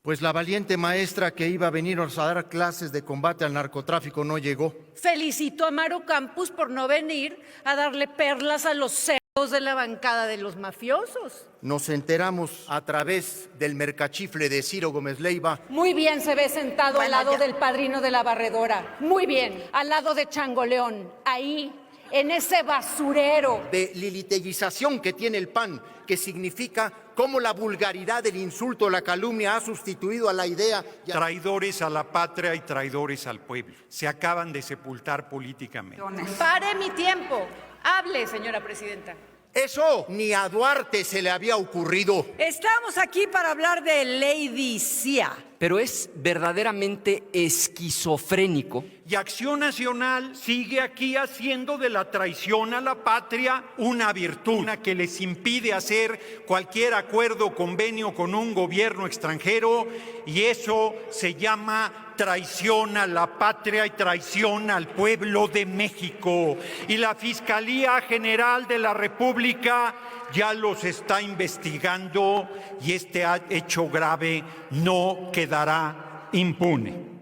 Pues la valiente maestra que iba a venirnos a dar clases de combate al narcotráfico no llegó. Felicito a Maru Campos por no venir a darle perlas a los cerdos de la bancada de los mafiosos. Nos enteramos a través del mercachifle de Ciro Gómez Leiva. Muy bien se ve sentado al lado del padrino de la barredora. Muy bien, al lado de Changoleón. Ahí, en ese basurero. De lilitellización que tiene el PAN, que significa cómo la vulgaridad, el insulto, la calumnia ha sustituido a la idea. Traidores a la patria y traidores al pueblo. Se acaban de sepultar políticamente. Pare mi tiempo. Hable, señora presidenta. Eso ni a Duarte se le había ocurrido. Estamos aquí para hablar de Lady Cia. Pero es verdaderamente esquizofrénico. Y Acción Nacional sigue aquí haciendo de la traición a la patria una virtud, una que les impide hacer cualquier acuerdo, convenio con un gobierno extranjero, y eso se llama traición a la patria y traición al pueblo de México. Y la Fiscalía General de la República ya los está investigando y este hecho grave no quedará impune.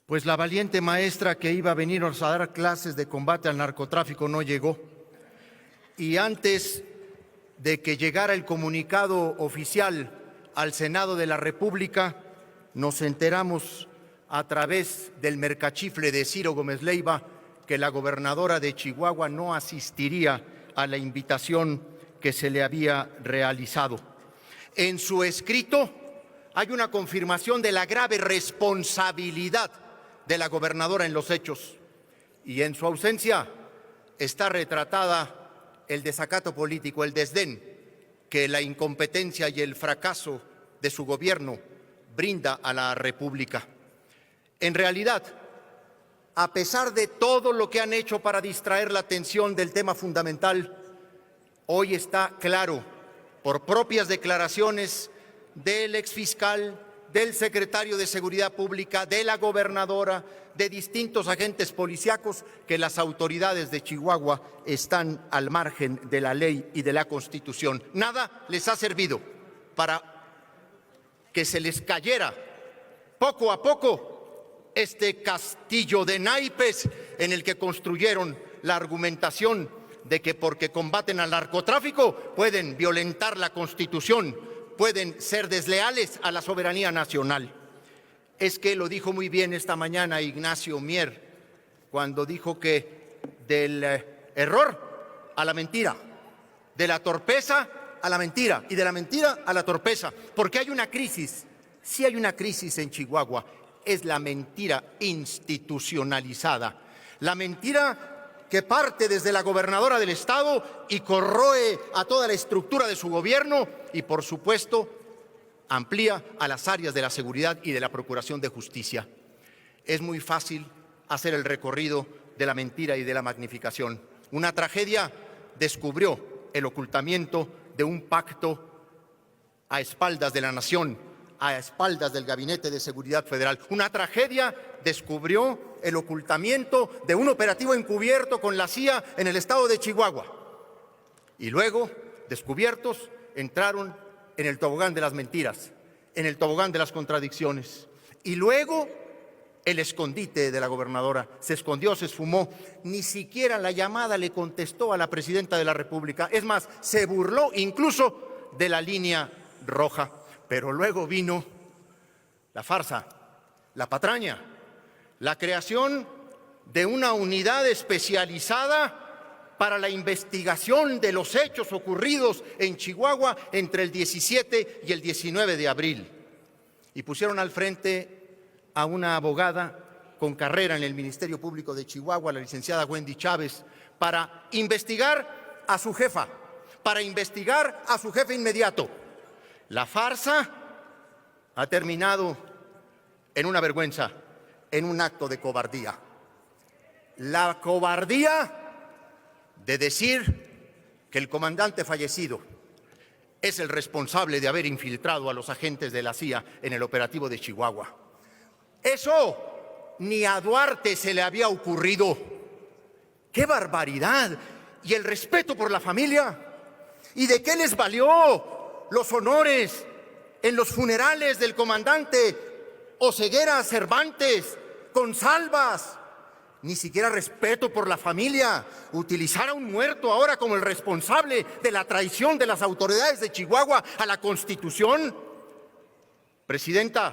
Pues la valiente maestra que iba a venirnos a dar clases de combate al narcotráfico no llegó. Y antes de que llegara el comunicado oficial al Senado de la República, nos enteramos a través del mercachifle de Ciro Gómez Leiva que la gobernadora de Chihuahua no asistiría a la invitación que se le había realizado. En su escrito hay una confirmación de la grave responsabilidad de la gobernadora en los hechos, y en su ausencia está retratada el desacato político, el desdén que la incompetencia y el fracaso de su gobierno brinda a la República. En realidad, a pesar de todo lo que han hecho para distraer la atención del tema fundamental, hoy está claro, por propias declaraciones del exfiscal, del secretario de Seguridad Pública, de la gobernadora, de distintos agentes policíacos, que las autoridades de Chihuahua están al margen de la ley y de la Constitución. Nada les ha servido para que se les cayera poco a poco este castillo de naipes en el que construyeron la argumentación de que porque combaten al narcotráfico pueden violentar la Constitución, pueden ser desleales a la soberanía nacional. Es que lo dijo muy bien esta mañana Ignacio Mier, cuando dijo que del error a la mentira, de la torpeza a la mentira y de la mentira a la torpeza, porque hay una crisis, sí hay una crisis en Chihuahua, es la mentira institucionalizada, la mentira que parte desde la gobernadora del estado y corroe a toda la estructura de su gobierno y, por supuesto, amplía a las áreas de la seguridad y de la procuración de justicia. Es muy fácil hacer el recorrido de la mentira y de la magnificación. Una tragedia descubrió el ocultamiento de un pacto a espaldas de la nación, a espaldas del Gabinete de Seguridad Federal. Una tragedia descubrió el ocultamiento de un operativo encubierto con la CIA en el estado de Chihuahua. Y luego, descubiertos, entraron en el tobogán de las mentiras, en el tobogán de las contradicciones. Y luego, el escondite de la gobernadora. Se escondió, se esfumó. Ni siquiera la llamada le contestó a la presidenta de la República. Es más, se burló incluso de la línea roja. Pero luego vino la farsa, la patraña, la creación de una unidad especializada para la investigación de los hechos ocurridos en Chihuahua entre el 17 y el 19 de abril. Y pusieron al frente a una abogada con carrera en el Ministerio Público de Chihuahua, la licenciada Wendy Chávez, para investigar a su jefa, para investigar a su jefe inmediato. La farsa ha terminado en una vergüenza, en un acto de cobardía. La cobardía de decir que el comandante fallecido es el responsable de haber infiltrado a los agentes de la CIA en el operativo de Chihuahua. Eso ni a Duarte se le había ocurrido. ¡Qué barbaridad! ¿Y el respeto por la familia? ¿Y de qué les valió los honores en los funerales del comandante Oseguera Cervantes con salvas. Ni siquiera respeto por la familia. Utilizar a un muerto ahora como el responsable de la traición de las autoridades de Chihuahua a la Constitución. Presidenta,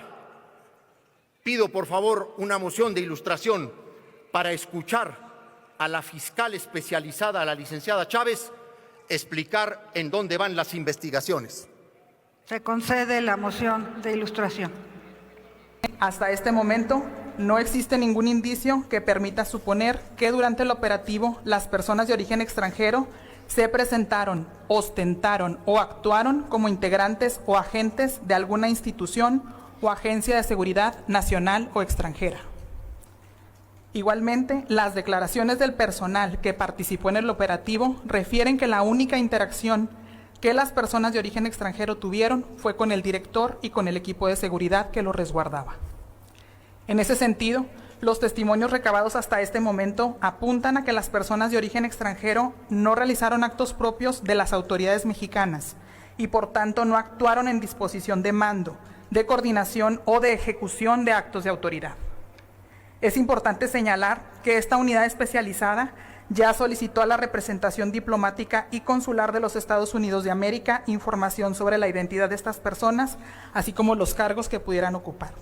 pido por favor una moción de ilustración para escuchar a la fiscal especializada, la licenciada Chávez, explicar en dónde van las investigaciones. Se concede la moción de ilustración. Hasta este momento, no existe ningún indicio que permita suponer que durante el operativo las personas de origen extranjero se presentaron, ostentaron o actuaron como integrantes o agentes de alguna institución o agencia de seguridad nacional o extranjera. Igualmente, las declaraciones del personal que participó en el operativo refieren que la única interacción que las personas de origen extranjero tuvieron fue con el director y con el equipo de seguridad que lo resguardaba. En ese sentido, los testimonios recabados hasta este momento apuntan a que las personas de origen extranjero no realizaron actos propios de las autoridades mexicanas y por tanto no actuaron en disposición de mando, de coordinación o de ejecución de actos de autoridad. Es importante señalar que esta unidad especializada ya solicitó a la representación diplomática y consular de los Estados Unidos de América información sobre la identidad de estas personas, así como los cargos que pudieran ocupar.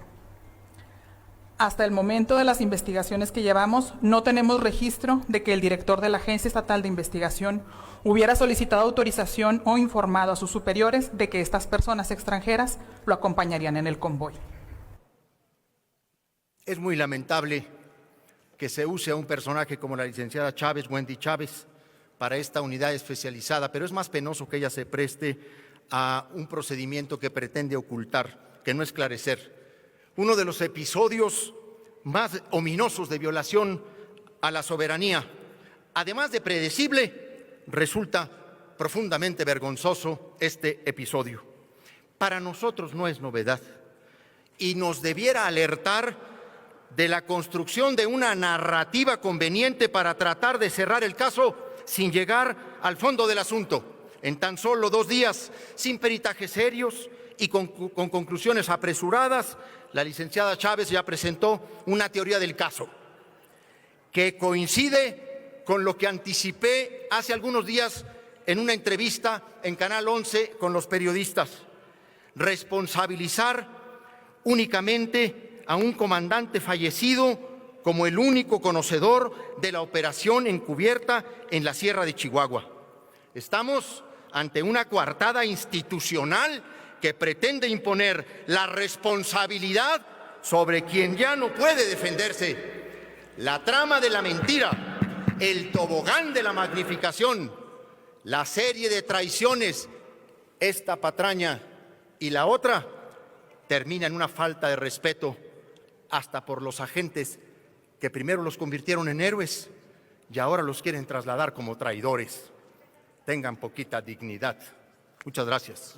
Hasta el momento de las investigaciones que llevamos, no tenemos registro de que el director de la Agencia Estatal de Investigación hubiera solicitado autorización o informado a sus superiores de que estas personas extranjeras lo acompañarían en el convoy. Es muy lamentable que se use a un personaje como la licenciada Chávez, Wendy Chávez, para esta unidad especializada, pero es más penoso que ella se preste a un procedimiento que pretende ocultar, que no esclarecer. Uno de los episodios más ominosos de violación a la soberanía, además de predecible, resulta profundamente vergonzoso este episodio. Para nosotros no es novedad y nos debiera alertar de la construcción de una narrativa conveniente para tratar de cerrar el caso sin llegar al fondo del asunto. En tan solo 2 días, sin peritajes serios y con conclusiones apresuradas, la licenciada Chávez ya presentó una teoría del caso que coincide con lo que anticipé hace algunos días en una entrevista en Canal 11 con los periodistas. Responsabilizar únicamente a un comandante fallecido como el único conocedor de la operación encubierta en la Sierra de Chihuahua. Estamos ante una coartada institucional que pretende imponer la responsabilidad sobre quien ya no puede defenderse. La trama de la mentira, el tobogán de la magnificación, la serie de traiciones, esta patraña y la otra, termina en una falta de respeto hasta por los agentes que primero los convirtieron en héroes y ahora los quieren trasladar como traidores. Tengan poquita dignidad. Muchas gracias.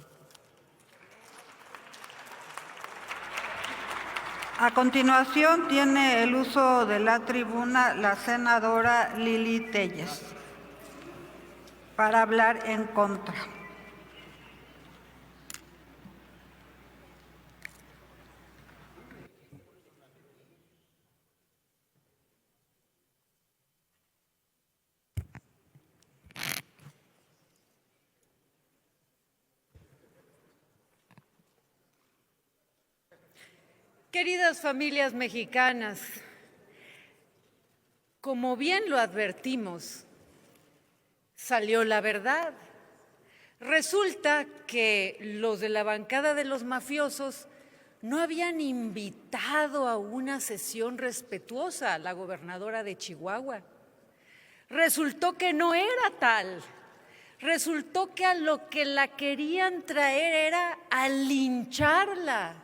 A continuación, tiene el uso de la tribuna la senadora Lili Telles para hablar en contra. Queridas familias mexicanas, como bien lo advertimos, salió la verdad. Resulta que los de la bancada de los mafiosos no habían invitado a una sesión respetuosa a la gobernadora de Chihuahua. Resultó que no era tal. Resultó que a lo que la querían traer era a lincharla.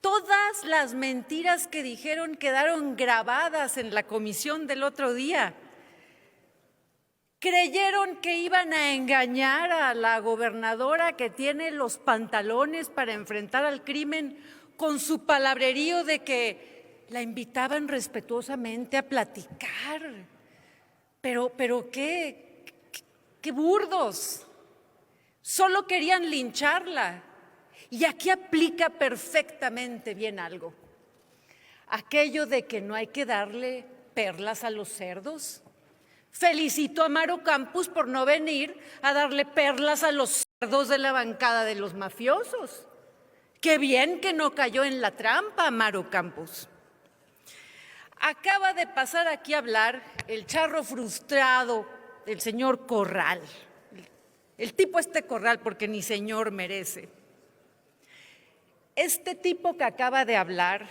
Todas las mentiras que dijeron quedaron grabadas en la comisión del otro día. Creyeron que iban a engañar a la gobernadora que tiene los pantalones para enfrentar al crimen con su palabrerío de que la invitaban respetuosamente a platicar. Pero qué burdos. Solo querían lincharla. Y aquí aplica perfectamente bien algo. Aquello de que no hay que darle perlas a los cerdos. Felicito a Maru Campos por no venir a darle perlas a los cerdos de la bancada de los mafiosos. Qué bien que no cayó en la trampa, Maru Campos. Acaba de pasar aquí a hablar el charro frustrado del señor Corral. El tipo Corral, porque ni señor merece. Este tipo que acaba de hablar,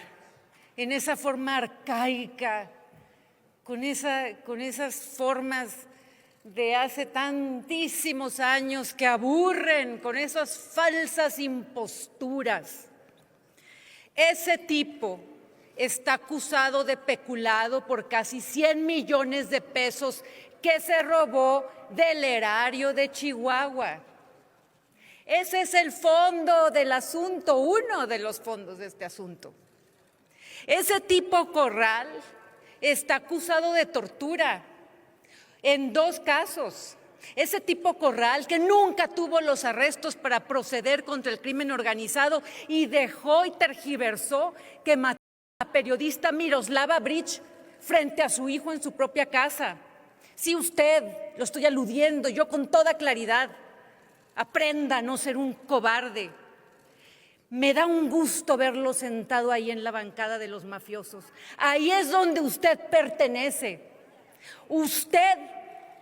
en esa forma arcaica, con esas formas de hace tantísimos años que aburren, con esas falsas imposturas. Ese tipo está acusado de peculado por casi 100 millones de pesos que se robó del erario de Chihuahua. Ese es el fondo del asunto, uno de los fondos de este asunto. Ese tipo Corral está acusado de tortura en 2 casos. Ese tipo Corral, que nunca tuvo los arrestos para proceder contra el crimen organizado y dejó y tergiversó que mató a la periodista Miroslava Bridge frente a su hijo en su propia casa. Sí, usted, lo estoy aludiendo yo con toda claridad. Aprenda a no ser un cobarde. Me da un gusto verlo sentado ahí en la bancada de los mafiosos. Ahí es donde usted pertenece. Usted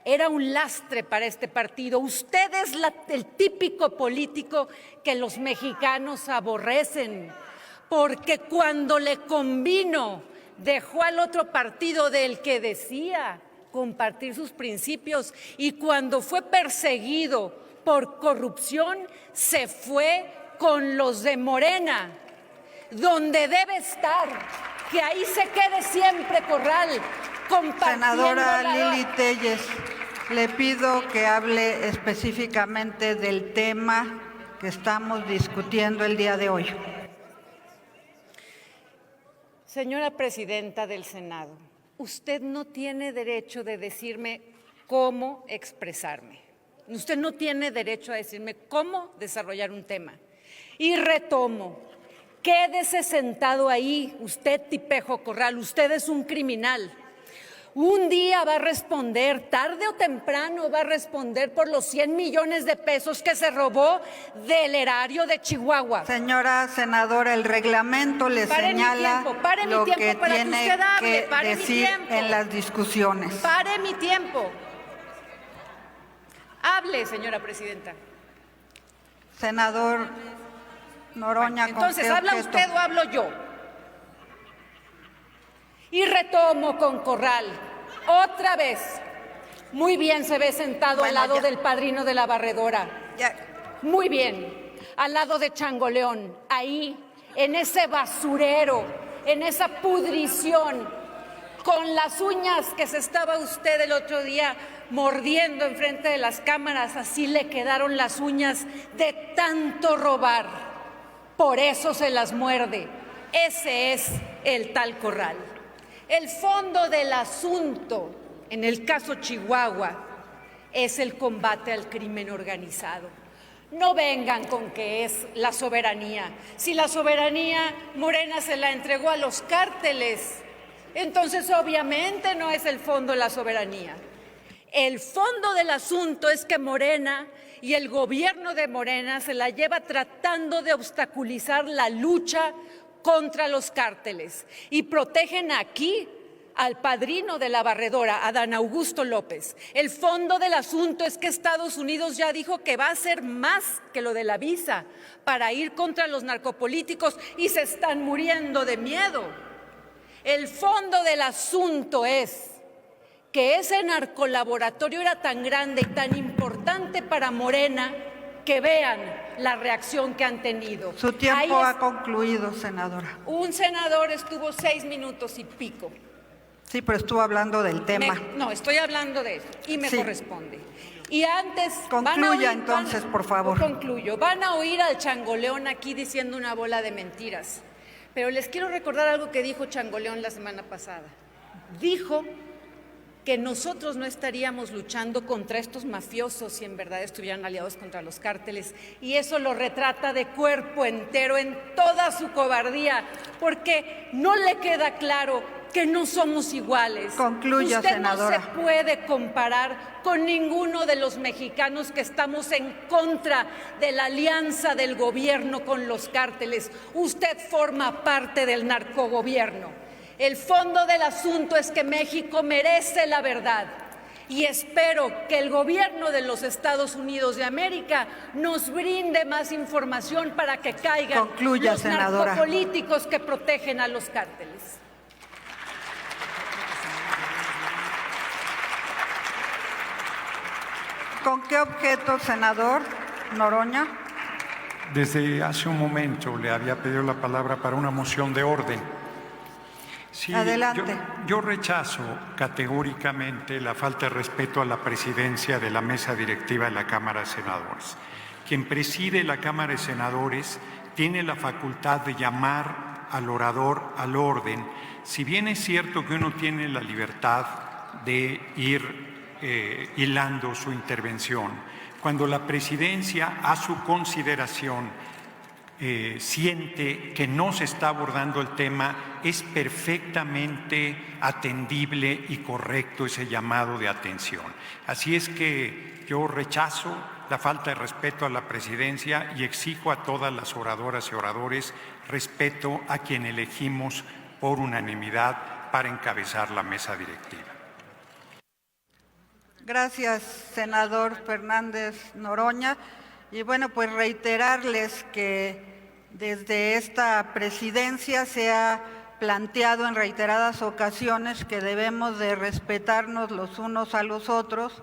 era un lastre para este partido. Usted es el típico político que los mexicanos aborrecen, porque cuando le convino, dejó al otro partido del que decía compartir sus principios, y cuando fue perseguido por corrupción, se fue con los de Morena, donde debe estar, que ahí se quede siempre Corral, compartiendo. Senadora Lili Telles, le pido que hable específicamente del tema que estamos discutiendo el día de hoy. Señora Presidenta del Senado, usted no tiene derecho de decirme cómo expresarme. Usted no tiene derecho a decirme cómo desarrollar un tema. Y retomo, quédese sentado ahí, usted tipejo Corral, usted es un criminal. Un día va a responder, tarde o temprano va a responder por los 100 millones de pesos que se robó del erario de Chihuahua. Señora senadora, el reglamento le señala lo que tiene que decir en las discusiones. Pare mi tiempo. Hable, señora presidenta. Senador Noroña, entonces, ¿con qué ¿habla objeto? usted o hablo yo? Y retomo con Corral. Otra vez. Muy bien se ve sentado al lado del padrino de la barredora. Muy bien. Al lado de Changoleón. Ahí, en ese basurero, en esa pudrición, con las uñas que se estaba usted el otro día mordiendo enfrente de las cámaras, así le quedaron las uñas de tanto robar. Por eso se las muerde. Ese es el tal Corral. El fondo del asunto, en el caso Chihuahua, es el combate al crimen organizado. No vengan con que es la soberanía. Si la soberanía Morena se la entregó a los cárteles, entonces obviamente no es el fondo de la soberanía. El fondo del asunto es que Morena y el gobierno de Morena se la lleva tratando de obstaculizar la lucha contra los cárteles y protegen aquí al padrino de la barredora, Adán Augusto López. El fondo del asunto es que Estados Unidos ya dijo que va a hacer más que lo de la visa para ir contra los narcopolíticos y se están muriendo de miedo. El fondo del asunto es que ese narcolaboratorio era tan grande y tan importante para Morena que vean la reacción que han tenido. Su tiempo ha concluido, senadora. Un senador estuvo 6 minutos y pico. Sí, pero estuvo hablando del tema. No, estoy hablando de eso y me corresponde. Y antes... Concluya entonces, por favor. Concluyo. Van a oír al Changoleón aquí diciendo una bola de mentiras. Pero les quiero recordar algo que dijo Changoleón la semana pasada. Dijo que nosotros no estaríamos luchando contra estos mafiosos si en verdad estuvieran aliados contra los cárteles. Y eso lo retrata de cuerpo entero en toda su cobardía, porque no le queda claro que no somos iguales. Concluya, Usted senadora. no se puede comparar con ninguno de los mexicanos que estamos en contra de la alianza del gobierno con los cárteles. Usted forma parte del narcogobierno. El fondo del asunto es que México merece la verdad y espero que el gobierno de los Estados Unidos de América nos brinde más información para que caigan Concluya, los senadora. narcopolíticos que protegen a los cárteles. ¿Con qué objeto, senador Noroña? Desde hace un momento le había pedido la palabra para una moción de orden. Sí, Adelante. Yo rechazo categóricamente la falta de respeto a la presidencia de la mesa directiva de la Cámara de Senadores. Quien preside la Cámara de Senadores tiene la facultad de llamar al orador al orden. Si bien es cierto que uno tiene la libertad de ir hilando su intervención, cuando la presidencia a su consideración siente que no se está abordando el tema, es perfectamente atendible y correcto ese llamado de atención. Así es que yo rechazo la falta de respeto a la presidencia y exijo a todas las oradoras y oradores respeto a quien elegimos por unanimidad para encabezar la mesa directiva. Gracias, senador Fernández Noroña. Y bueno, pues reiterarles que desde esta presidencia se ha planteado en reiteradas ocasiones que debemos de respetarnos los unos a los otros,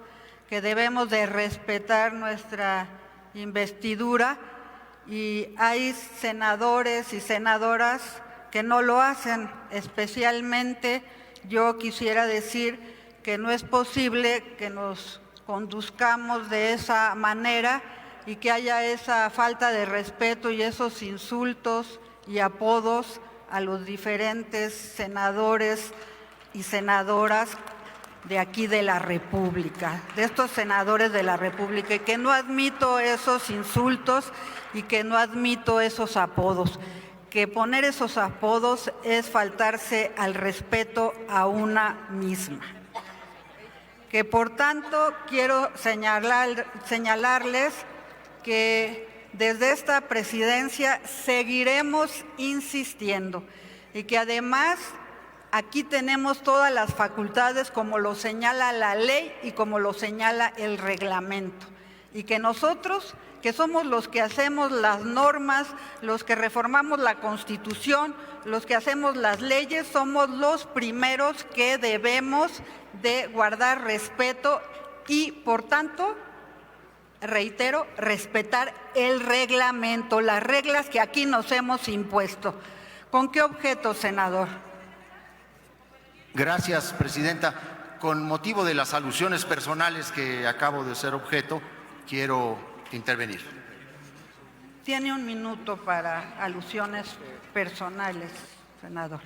que debemos de respetar nuestra investidura, y hay senadores y senadoras que no lo hacen. Especialmente yo quisiera decir que no es posible que nos conduzcamos de esa manera y que haya esa falta de respeto y esos insultos y apodos a los diferentes senadores y senadoras de aquí de la República, de estos senadores de la República, y que no admito esos insultos y que no admito esos apodos. Que poner esos apodos es faltarse al respeto a una misma. Que por tanto quiero señalarles que desde esta presidencia seguiremos insistiendo y que además aquí tenemos todas las facultades como lo señala la ley y como lo señala el reglamento, y que nosotros, que somos los que hacemos las normas, los que reformamos la Constitución, los que hacemos las leyes, somos los primeros que debemos de guardar respeto y, por tanto, reitero, respetar el reglamento, las reglas que aquí nos hemos impuesto. ¿Con qué objeto, senador? Gracias, presidenta. Con motivo de las alusiones personales que acabo de ser objeto, quiero intervenir. Tiene un minuto para alusiones personales, senador.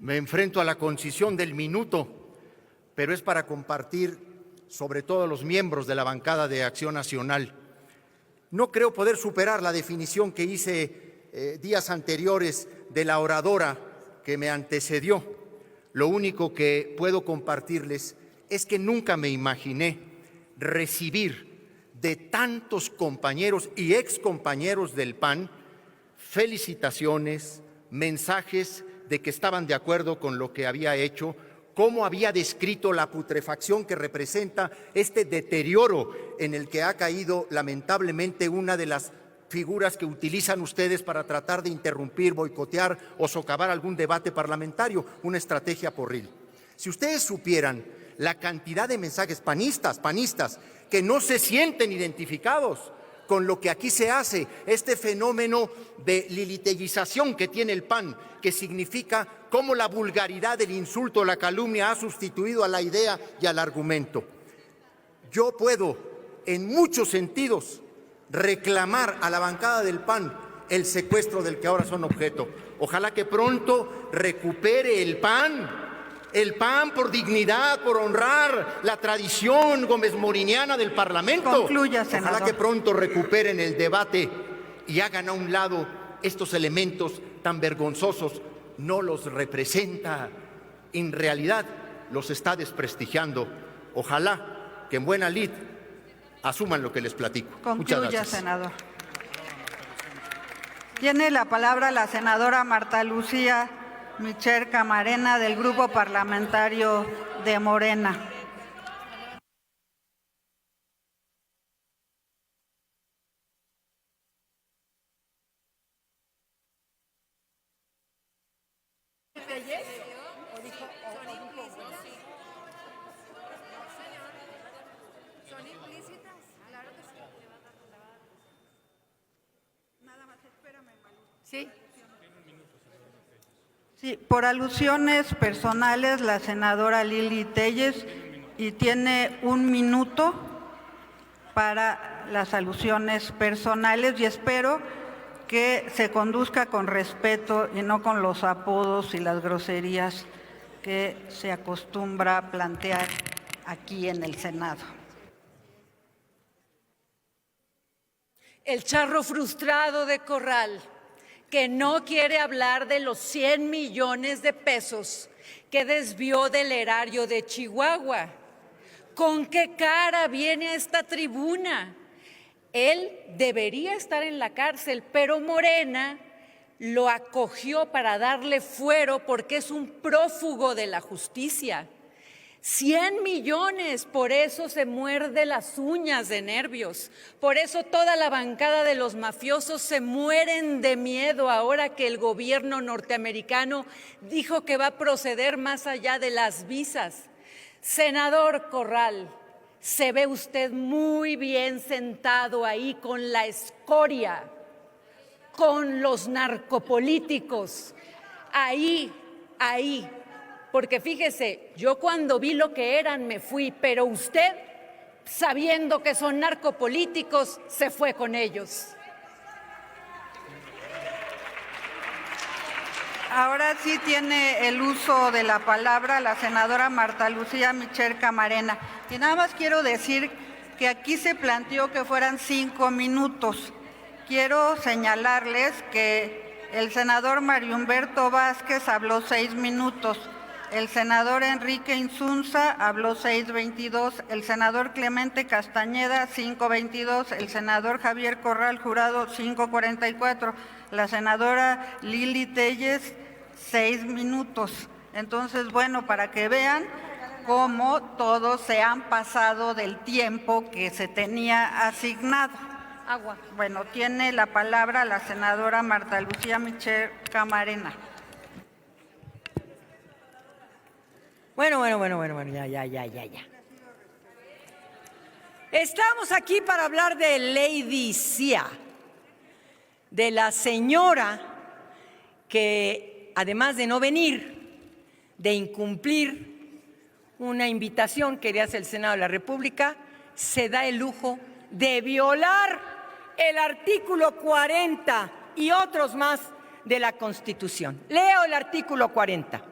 Me enfrento a la concisión del minuto, pero es para compartir sobre todo los miembros de la bancada de Acción Nacional. No creo poder superar la definición que hice días anteriores de la oradora que me antecedió. Lo único que puedo compartirles es que nunca me imaginé recibir de tantos compañeros y excompañeros del PAN felicitaciones, mensajes de que estaban de acuerdo con lo que había hecho, cómo había descrito la putrefacción que representa este deterioro en el que ha caído lamentablemente una de las figuras que utilizan ustedes para tratar de interrumpir, boicotear o socavar algún debate parlamentario, una estrategia porril. Si ustedes supieran la cantidad de mensajes panistas, que no se sienten identificados con lo que aquí se hace, este fenómeno de liliteguización que tiene el PAN, que significa cómo la vulgaridad, el insulto, la calumnia ha sustituido a la idea y al argumento. Yo puedo, en muchos sentidos, reclamar a la bancada del PAN el secuestro del que ahora son objeto. Ojalá que pronto recupere el PAN por dignidad, por honrar la tradición gómez moriniana del Parlamento. Concluya, senador. Ojalá que pronto recuperen el debate y hagan a un lado estos elementos tan vergonzosos. No los representa, en realidad los está desprestigiando. Ojalá que en buena lid asuman lo que les platico. Muchas Concluya, gracias. senador. Tiene la palabra la senadora Marta Lucía Micher Camarena, del Grupo Parlamentario de Morena. Sí, por alusiones personales, la senadora Lili Telles, y tiene 1 minuto para las alusiones personales, y espero que se conduzca con respeto y no con los apodos y las groserías que se acostumbra plantear aquí en el Senado. El charro frustrado de Corral, que no quiere hablar de los 100 millones de pesos que desvió del erario de Chihuahua. ¿Con qué cara viene a esta tribuna? Él debería estar en la cárcel, pero Morena lo acogió para darle fuero porque es un prófugo de la justicia. 100 millones, por eso se muerde las uñas de nervios. Por eso toda la bancada de los mafiosos se mueren de miedo ahora que el gobierno norteamericano dijo que va a proceder más allá de las visas. Senador Corral, se ve usted muy bien sentado ahí con la escoria, con los narcopolíticos, ahí. Porque fíjese, yo cuando vi lo que eran me fui, pero usted, sabiendo que son narcopolíticos, se fue con ellos. Ahora sí tiene el uso de la palabra la senadora Marta Lucía Micher Camarena. Y nada más quiero decir que aquí se planteó que fueran 5 minutos. Quiero señalarles que el senador Mario Humberto Vázquez habló 6 minutos. El senador Enrique Insunza habló 6:22, el senador Clemente Castañeda 5:22, el senador Javier Corral Jurado 5:44, la senadora Lili Telles 6 minutos. Entonces, bueno, para que vean cómo todos se han pasado del tiempo que se tenía asignado. Bueno, tiene la palabra la senadora Marta Lucía Micher Camarena. Bueno, ya. Estamos aquí para hablar de Lady Cia, de la señora que, además de no venir, de incumplir una invitación que le hace el Senado de la República, se da el lujo de violar el artículo 40 y otros más de la Constitución. Leo el artículo 40.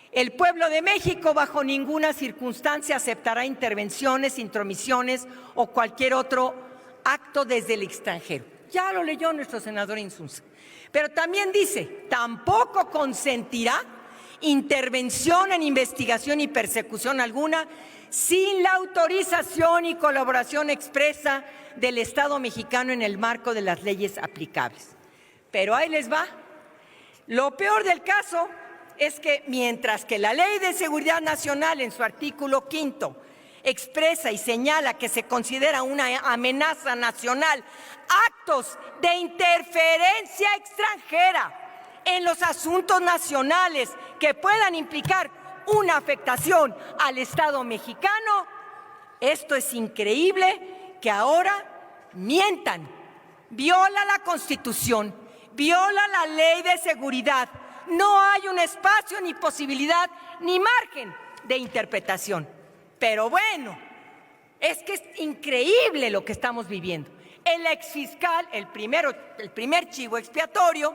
El pueblo de México bajo ninguna circunstancia aceptará intervenciones, intromisiones o cualquier otro acto desde el extranjero. Ya lo leyó nuestro senador Insunza. Pero también dice, tampoco consentirá intervención en investigación y persecución alguna sin la autorización y colaboración expresa del Estado mexicano en el marco de las leyes aplicables. Pero ahí les va. Lo peor del caso es que mientras que la Ley de Seguridad Nacional en su artículo 5 expresa y señala que se considera una amenaza nacional actos de interferencia extranjera en los asuntos nacionales que puedan implicar una afectación al Estado mexicano, esto es increíble que ahora mientan. Viola la Constitución, viola la Ley de Seguridad, no hay un espacio, ni posibilidad, ni margen de interpretación. Pero bueno, es que es increíble lo que estamos viviendo. El exfiscal, el primer chivo expiatorio,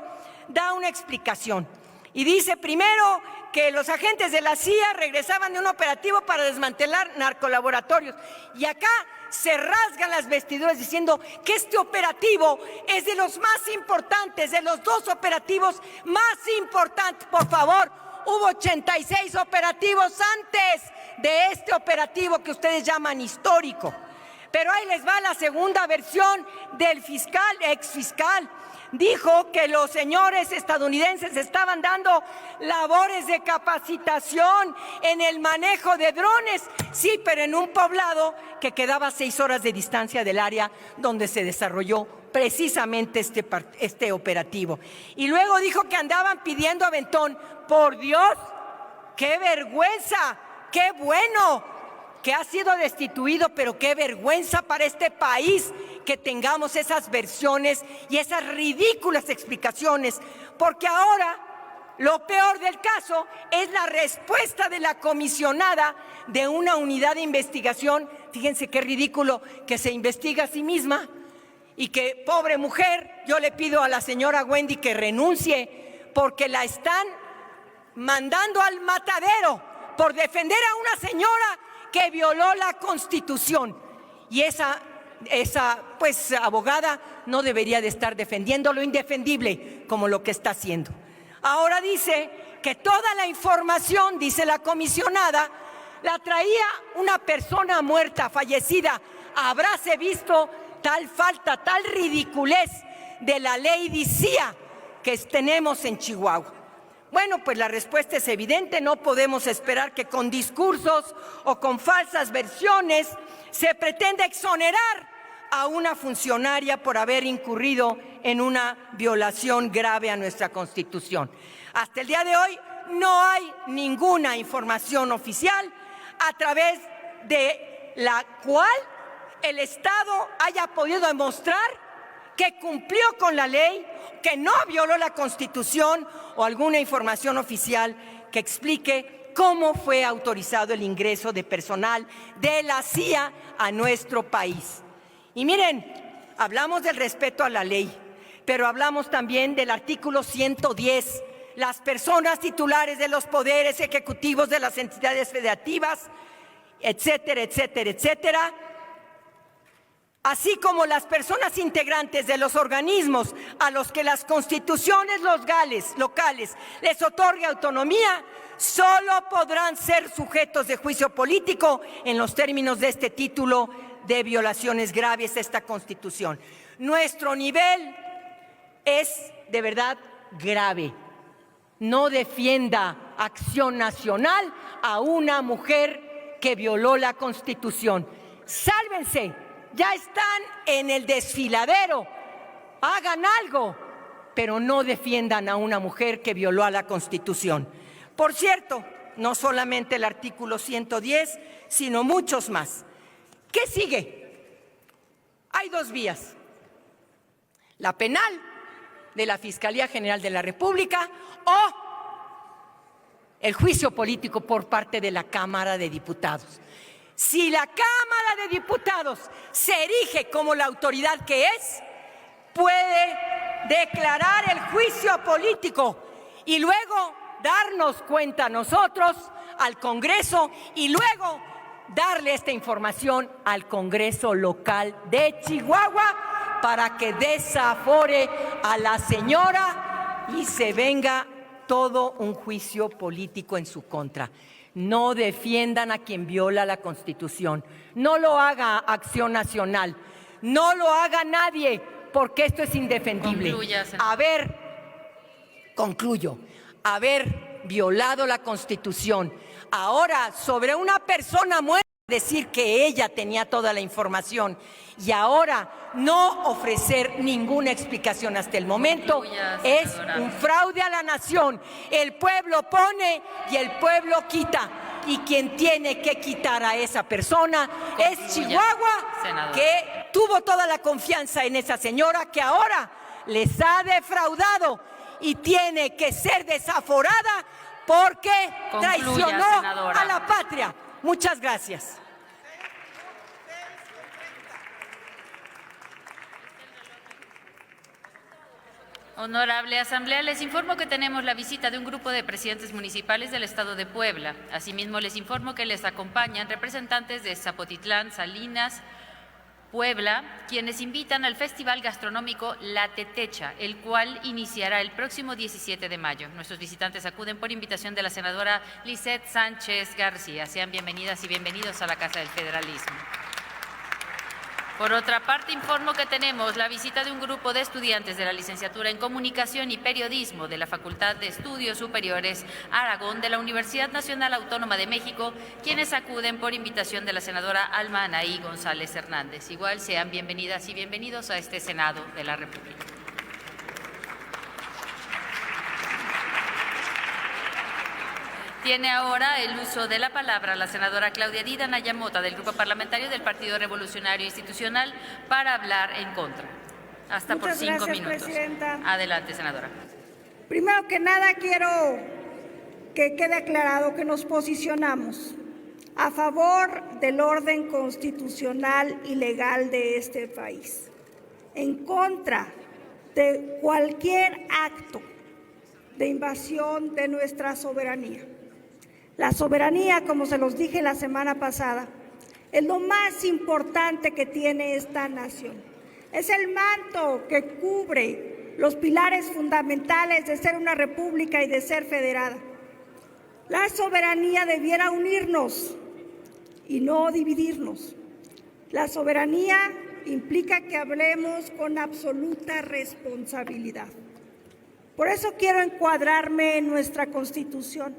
da una explicación y dice primero que los agentes de la CIA regresaban de un operativo para desmantelar narcolaboratorios. Y acá se rasgan las vestiduras diciendo que este operativo es de los más importantes, de los 2 operativos más importantes. Por favor, hubo 86 operativos antes de este operativo que ustedes llaman histórico. Pero ahí les va la segunda versión del exfiscal. Dijo que los señores estadounidenses estaban dando labores de capacitación en el manejo de drones. Sí, pero en un poblado que quedaba 6 horas de distancia del área donde se desarrolló precisamente este operativo. Y luego dijo que andaban pidiendo aventón. ¡Por Dios! ¡Qué vergüenza! ¡Qué bueno que ha sido destituido, pero qué vergüenza para este país que tengamos esas versiones y esas ridículas explicaciones, porque ahora lo peor del caso es la respuesta de la comisionada de una unidad de investigación. Fíjense qué ridículo que se investiga a sí misma y que, pobre mujer, yo le pido a la señora Wendy que renuncie porque la están mandando al matadero por defender a una señora que violó la Constitución. Y esa pues abogada no debería de estar defendiendo lo indefendible como lo que está haciendo. Ahora dice que toda la información, dice la comisionada, la traía una persona muerta, fallecida. Habráse visto tal falta, tal ridiculez de la ley CIA que tenemos en Chihuahua. Bueno, pues la respuesta es evidente. No podemos esperar que con discursos o con falsas versiones se pretenda exonerar a una funcionaria por haber incurrido en una violación grave a nuestra Constitución. Hasta el día de hoy no hay ninguna información oficial a través de la cual el Estado haya podido demostrar que cumplió con la ley, que no violó la Constitución, o alguna información oficial que explique cómo fue autorizado el ingreso de personal de la CIA a nuestro país. Y miren, hablamos del respeto a la ley, pero hablamos también del artículo 110. Las personas titulares de los poderes ejecutivos de las entidades federativas, etcétera, etcétera, etcétera, así como las personas integrantes de los organismos a los que las constituciones locales les otorgue autonomía, solo podrán ser sujetos de juicio político en los términos de este título de violaciones graves a esta Constitución. Nuestro nivel es de verdad grave. No defienda Acción Nacional a una mujer que violó la Constitución. ¡Sálvense! Ya están en el desfiladero, hagan algo, pero no defiendan a una mujer que violó a la Constitución. Por cierto, no solamente el artículo 110, sino muchos más. ¿Qué sigue? Hay 2 vías. La penal de la Fiscalía General de la República o el juicio político por parte de la Cámara de Diputados. Si la Cámara de Diputados se erige como la autoridad que es, puede declarar el juicio político y luego darnos cuenta a nosotros, al Congreso, y luego darle esta información al Congreso local de Chihuahua para que desafore a la señora y se venga todo un juicio político en su contra. No defiendan a quien viola la Constitución. No lo haga Acción Nacional. No lo haga nadie, porque esto es indefendible. Concluyo. Haber violado la Constitución. Ahora, sobre una persona muerta, decir que ella tenía toda la información y ahora no ofrecer ninguna explicación hasta el momento es un fraude a la nación. El pueblo pone y el pueblo quita, y quien tiene que quitar a esa persona es Chihuahua, que tuvo toda la confianza en esa señora que ahora les ha defraudado y tiene que ser desaforada porque traicionó a la patria. Muchas gracias. Honorable Asamblea, les informo que tenemos la visita de un grupo de presidentes municipales del Estado de Puebla. Asimismo, les informo que les acompañan representantes de Zapotitlán, Salinas, Puebla, quienes invitan al Festival Gastronómico La Tetecha, el cual iniciará el próximo 17 de mayo. Nuestros visitantes acuden por invitación de la senadora Lisette Sánchez García. Sean bienvenidas y bienvenidos a la Casa del Federalismo. Por otra parte, informo que tenemos la visita de un grupo de estudiantes de la Licenciatura en Comunicación y Periodismo de la Facultad de Estudios Superiores Aragón de la Universidad Nacional Autónoma de México, quienes acuden por invitación de la senadora Alma Anaí González Hernández. Igual sean bienvenidas y bienvenidos a este Senado de la República. Tiene ahora el uso de la palabra la senadora Claudia Dida Naya Mota del Grupo Parlamentario del Partido Revolucionario Institucional para hablar en contra. Hasta por 5 minutos. Presidenta. Adelante, senadora. Primero que nada quiero que quede aclarado que nos posicionamos a favor del orden constitucional y legal de este país, en contra de cualquier acto de invasión de nuestra soberanía. La soberanía, como se los dije la semana pasada, es lo más importante que tiene esta nación. Es el manto que cubre los pilares fundamentales de ser una república y de ser federada. La soberanía debiera unirnos y no dividirnos. La soberanía implica que hablemos con absoluta responsabilidad. Por eso quiero encuadrarme en nuestra Constitución.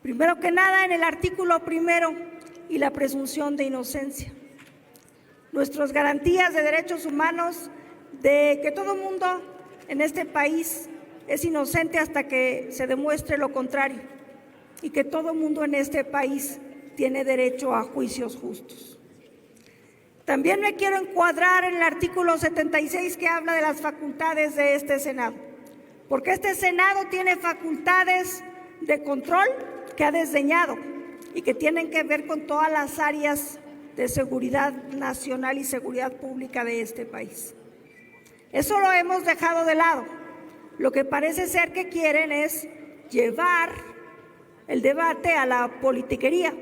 Primero que nada, en el artículo 1 y la presunción de inocencia. Nuestras garantías de derechos humanos de que todo mundo en este país es inocente hasta que se demuestre lo contrario y que todo mundo en este país tiene derecho a juicios justos. También me quiero encuadrar en el artículo 76 que habla de las facultades de este Senado, porque este Senado tiene facultades de control que ha desdeñado y que tienen que ver con todas las áreas de seguridad nacional y seguridad pública de este país. Eso lo hemos dejado de lado. Lo que parece ser que quieren es llevar el debate a la politiquería.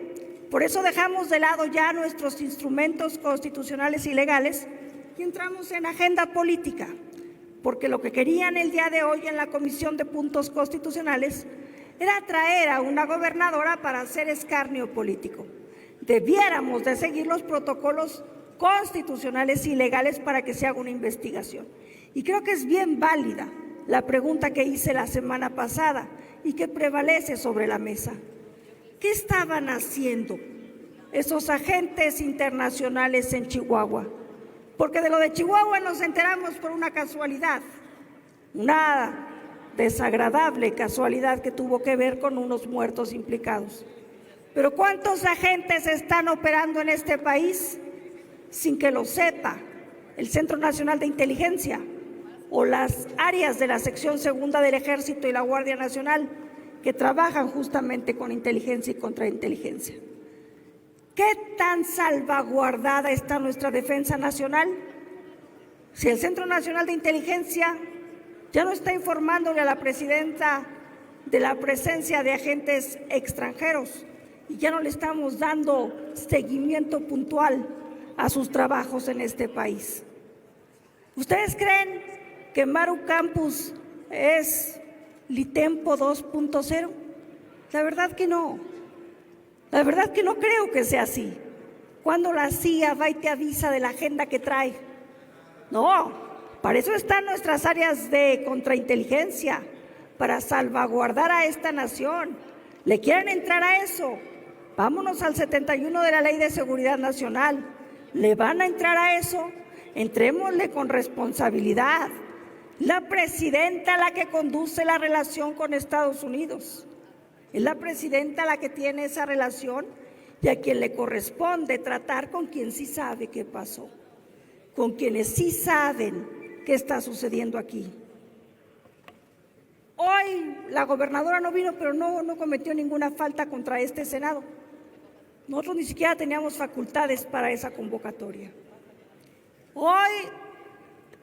Por eso dejamos de lado ya nuestros instrumentos constitucionales y legales y entramos en agenda política, porque lo que querían el día de hoy en la Comisión de Puntos Constitucionales era traer a una gobernadora para hacer escarnio político. Debiéramos de seguir los protocolos constitucionales y legales para que se haga una investigación. Y creo que es bien válida la pregunta que hice la semana pasada y que prevalece sobre la mesa. ¿Qué estaban haciendo esos agentes internacionales en Chihuahua? Porque de lo de Chihuahua nos enteramos por una casualidad, una desagradable casualidad que tuvo que ver con unos muertos implicados. Pero ¿cuántos agentes están operando en este país sin que lo sepa el Centro Nacional de Inteligencia o las áreas de la sección segunda del Ejército y la Guardia Nacional que trabajan justamente con inteligencia y contrainteligencia? ¿Qué tan salvaguardada está nuestra defensa nacional? Si el Centro Nacional de Inteligencia ya no está informándole a la presidenta de la presencia de agentes extranjeros y ya no le estamos dando seguimiento puntual a sus trabajos en este país. ¿Ustedes creen que Maru Campus es Litempo 2.0? La verdad que no. La verdad que no creo que sea así. Cuando la CIA va y te avisa de la agenda que trae. No. Para eso están nuestras áreas de contrainteligencia, para salvaguardar a esta nación. ¿Le quieren entrar a eso? Vámonos al 71 de la Ley de Seguridad Nacional. ¿Le van a entrar a eso? Entrémosle con responsabilidad. La presidenta la que conduce la relación con Estados Unidos. Es la presidenta la que tiene esa relación y a quien le corresponde tratar con quien sí sabe qué pasó, con quienes sí saben qué está sucediendo aquí. hoy la gobernadora no vino, pero no cometió ninguna falta contra este Senado. Nosotros ni siquiera teníamos facultades para esa convocatoria. Hoy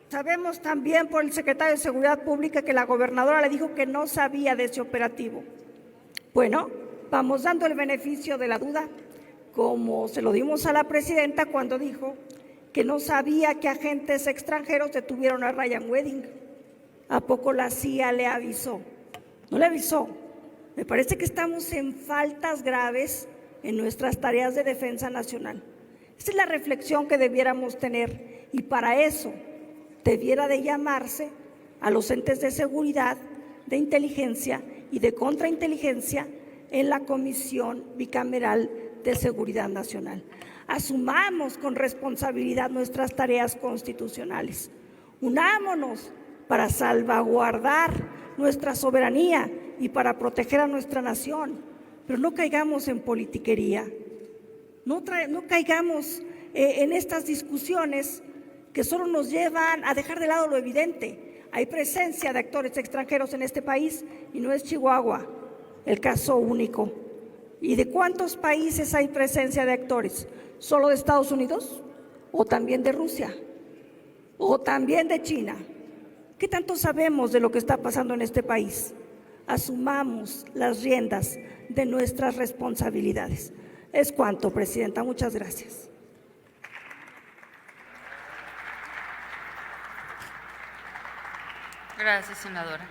sabemos también por el secretario de Seguridad Pública que la gobernadora le dijo que no sabía de ese operativo. Bueno, vamos dando el beneficio de la duda, como se lo dimos a la presidenta cuando dijo que no sabía que agentes extranjeros detuvieron a Ryan Wedding. ¿A poco la CIA le avisó? No le avisó. Me parece que estamos en faltas graves en nuestras tareas de defensa nacional. Esa es la reflexión que debiéramos tener, y para eso debiera de llamarse a los entes de seguridad, de inteligencia y de contrainteligencia en la Comisión Bicameral de Seguridad Nacional. Asumamos con responsabilidad nuestras tareas constitucionales. Unámonos para salvaguardar nuestra soberanía y para proteger a nuestra nación, pero no caigamos en politiquería, no caigamos en estas discusiones que solo nos llevan a dejar de lado lo evidente. Hay presencia de actores extranjeros en este país y no es Chihuahua el caso único. ¿Y de cuántos países hay presencia de actores? ¿Solo de Estados Unidos? ¿O también de Rusia? ¿O también de China? ¿Qué tanto sabemos de lo que está pasando en este país? Asumamos las riendas de nuestras responsabilidades. Es cuanto, Presidenta. Muchas gracias. Gracias, senadora.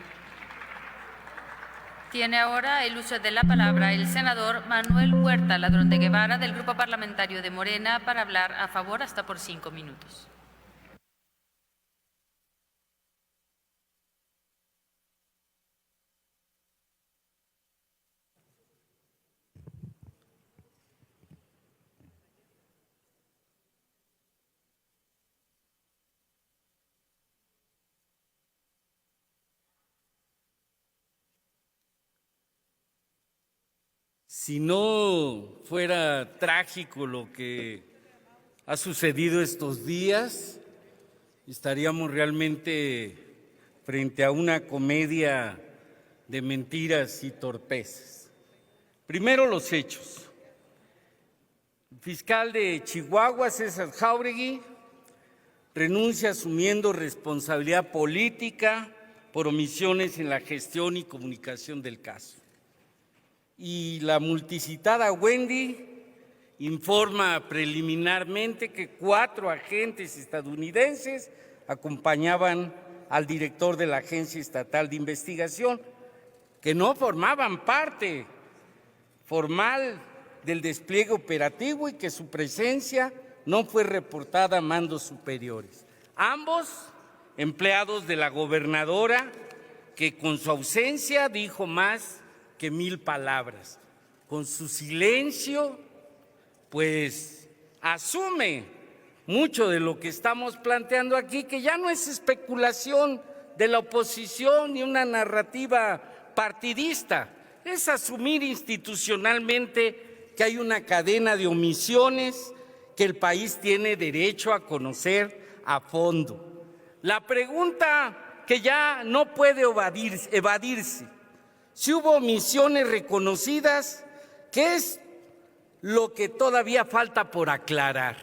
Tiene ahora el uso de la palabra el senador Manuel Huerta Ladrón de Guevara, del Grupo Parlamentario de Morena, para hablar a favor hasta por 5 minutos. Si no fuera trágico lo que ha sucedido estos días, estaríamos realmente frente a una comedia de mentiras y torpezas. Primero, los hechos. El fiscal de Chihuahua, César Jáuregui, renuncia asumiendo responsabilidad política por omisiones en la gestión y comunicación del caso. Y la multicitada Wendy informa preliminarmente que 4 agentes estadounidenses acompañaban al director de la Agencia Estatal de Investigación, que no formaban parte formal del despliegue operativo y que su presencia no fue reportada a mandos superiores. Ambos empleados de la gobernadora, que con su ausencia dijo más que 1000 palabras. Con su silencio, pues asume mucho de lo que estamos planteando aquí, que ya no es especulación de la oposición ni una narrativa partidista, es asumir institucionalmente que hay una cadena de omisiones que el país tiene derecho a conocer a fondo. La pregunta que ya no puede evadirse: si hubo omisiones reconocidas, ¿qué es lo que todavía falta por aclarar?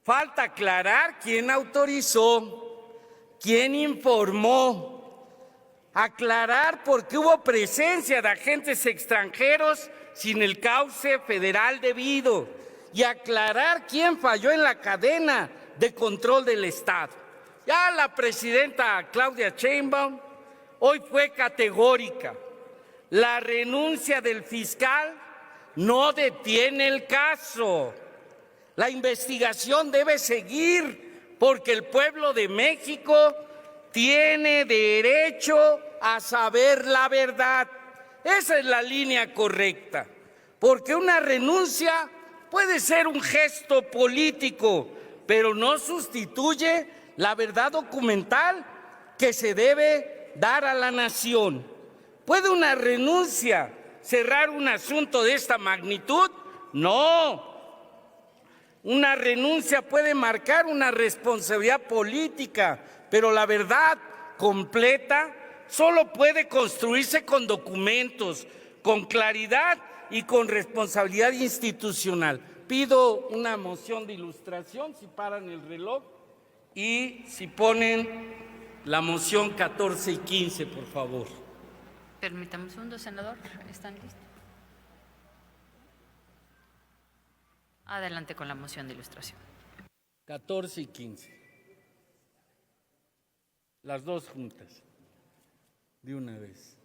Falta aclarar quién autorizó, quién informó, aclarar por qué hubo presencia de agentes extranjeros sin el cauce federal debido y aclarar quién falló en la cadena de control del Estado. Ya la presidenta Claudia Sheinbaum hoy fue categórica: la renuncia del fiscal no detiene el caso. La investigación debe seguir porque el pueblo de México tiene derecho a saber la verdad. Esa es la línea correcta, porque una renuncia puede ser un gesto político, pero no sustituye la verdad documental que se debe dar a la nación. ¿Puede una renuncia cerrar un asunto de esta magnitud? No. Una renuncia puede marcar una responsabilidad política, pero la verdad completa solo puede construirse con documentos, con claridad y con responsabilidad institucional. Pido una moción de ilustración, si paran el reloj, y si ponen la moción 14 y 15, por favor. Permítame un segundo, senador. ¿Están listos? Adelante con la moción de ilustración. 14 y 15. Las dos juntas, de una vez.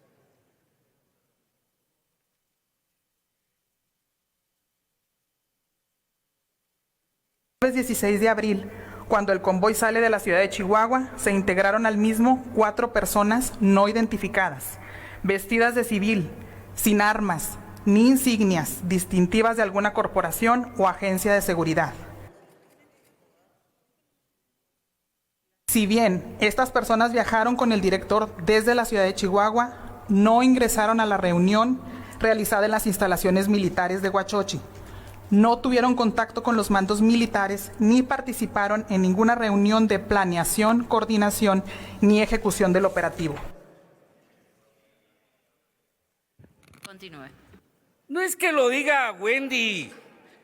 El 16 de abril, cuando el convoy sale de la ciudad de Chihuahua, se integraron al mismo 4 personas no identificadas, vestidas de civil, sin armas, ni insignias distintivas de alguna corporación o agencia de seguridad. Si bien estas personas viajaron con el director desde la ciudad de Chihuahua, no ingresaron a la reunión realizada en las instalaciones militares de Huachochi. No tuvieron contacto con los mandos militares ni participaron en ninguna reunión de planeación, coordinación ni ejecución del operativo. Continúe. No es que lo diga Wendy,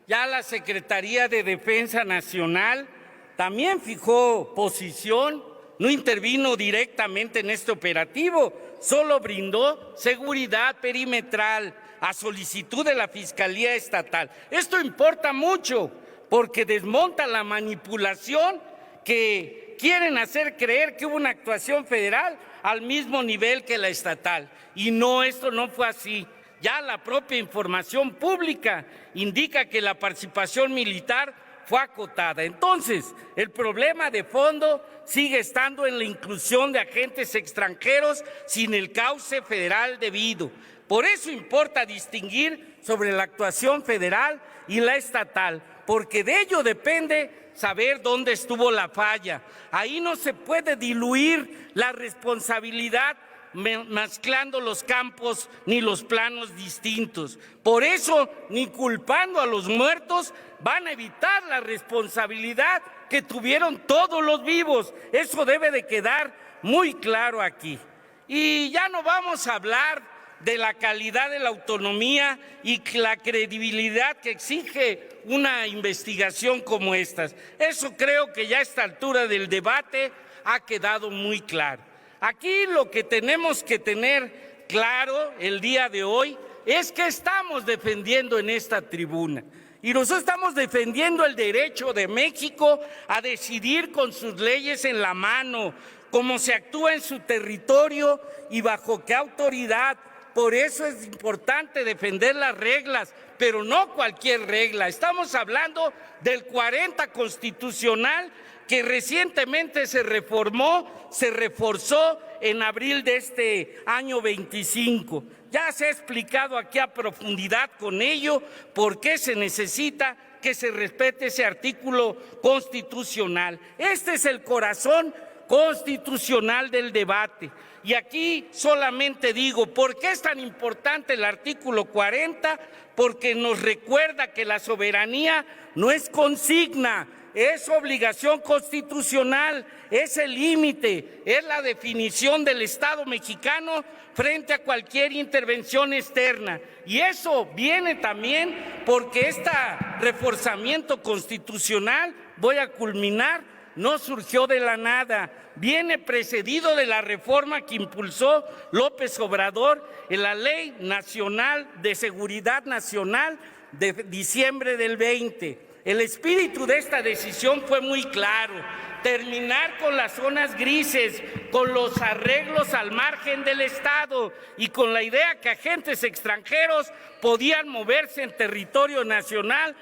ya la Secretaría de Defensa Nacional también fijó posición, no intervino directamente en este operativo, solo brindó seguridad perimetral a solicitud de la Fiscalía Estatal. Esto importa mucho porque desmonta la manipulación que quieren hacer creer que hubo una actuación federal al mismo nivel que la estatal. Y no, esto no fue así. Ya la propia información pública indica que la participación militar fue acotada. Entonces, el problema de fondo sigue estando en la inclusión de agentes extranjeros sin el cauce federal debido. Por eso importa distinguir sobre la actuación federal y la estatal, porque de ello depende saber dónde estuvo la falla. Ahí no se puede diluir la responsabilidad mezclando los campos ni los planos distintos. Por eso, ni culpando a los muertos, van a evitar la responsabilidad que tuvieron todos los vivos. Eso debe de quedar muy claro aquí. Y ya no vamos a hablar de la calidad de la autonomía y la credibilidad que exige una investigación como estas. Eso creo que ya a esta altura del debate ha quedado muy claro. Aquí lo que tenemos que tener claro el día de hoy es que estamos defendiendo en esta tribuna. Y nosotros estamos defendiendo el derecho de México a decidir con sus leyes en la mano, cómo se actúa en su territorio y bajo qué autoridad. Por eso es importante defender las reglas, pero no cualquier regla. Estamos hablando del 40 constitucional que recientemente se reformó, se reforzó en abril de este año 25. Ya se ha explicado aquí a profundidad con ello por qué se necesita que se respete ese artículo constitucional. Este es el corazón constitucional del debate. Y aquí solamente digo, ¿por qué es tan importante el artículo 40? Porque nos recuerda que la soberanía no es consigna, es obligación constitucional, es el límite, es la definición del Estado mexicano frente a cualquier intervención externa. Y eso viene también porque este reforzamiento constitucional, voy a culminar, no surgió de la nada, viene precedido de la reforma que impulsó López Obrador en la Ley Nacional de Seguridad Nacional de diciembre del 20. El espíritu de esta decisión fue muy claro: terminar con las zonas grises, con los arreglos al margen del Estado y con la idea que agentes extranjeros podían moverse en territorio nacional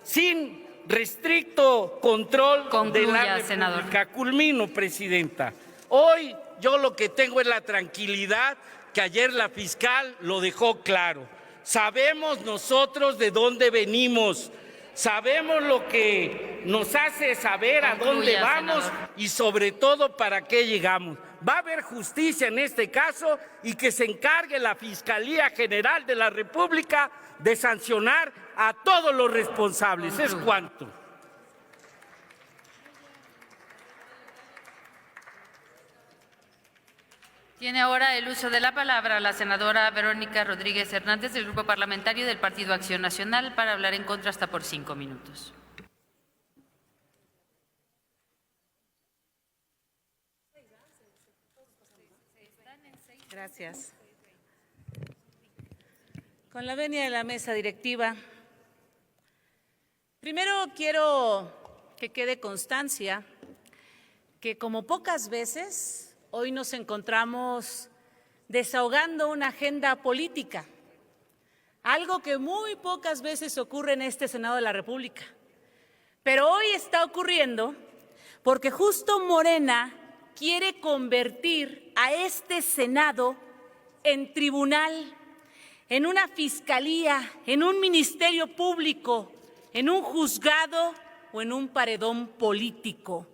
sin restricto control de la República. Senador. Culmino, Presidenta. Hoy yo lo que tengo es la tranquilidad que ayer la fiscal lo dejó claro. Sabemos nosotros de dónde venimos, sabemos lo que nos hace saber a dónde vamos, senador, y sobre todo para qué llegamos. Va a haber justicia en este caso y que se encargue la Fiscalía General de la República de sancionar a todos los responsables. Es cuanto. Tiene ahora el uso de la palabra la senadora Verónica Rodríguez Hernández del Grupo Parlamentario del Partido Acción Nacional para hablar en contra hasta por 5 minutos. Gracias. Con la venia de la mesa directiva, primero quiero que quede constancia que como pocas veces hoy nos encontramos desahogando una agenda política, algo que muy pocas veces ocurre en este Senado de la República. Pero hoy está ocurriendo porque justo Morena quiere convertir a este Senado en tribunal, en una fiscalía, en un ministerio público, en un juzgado o en un paredón político.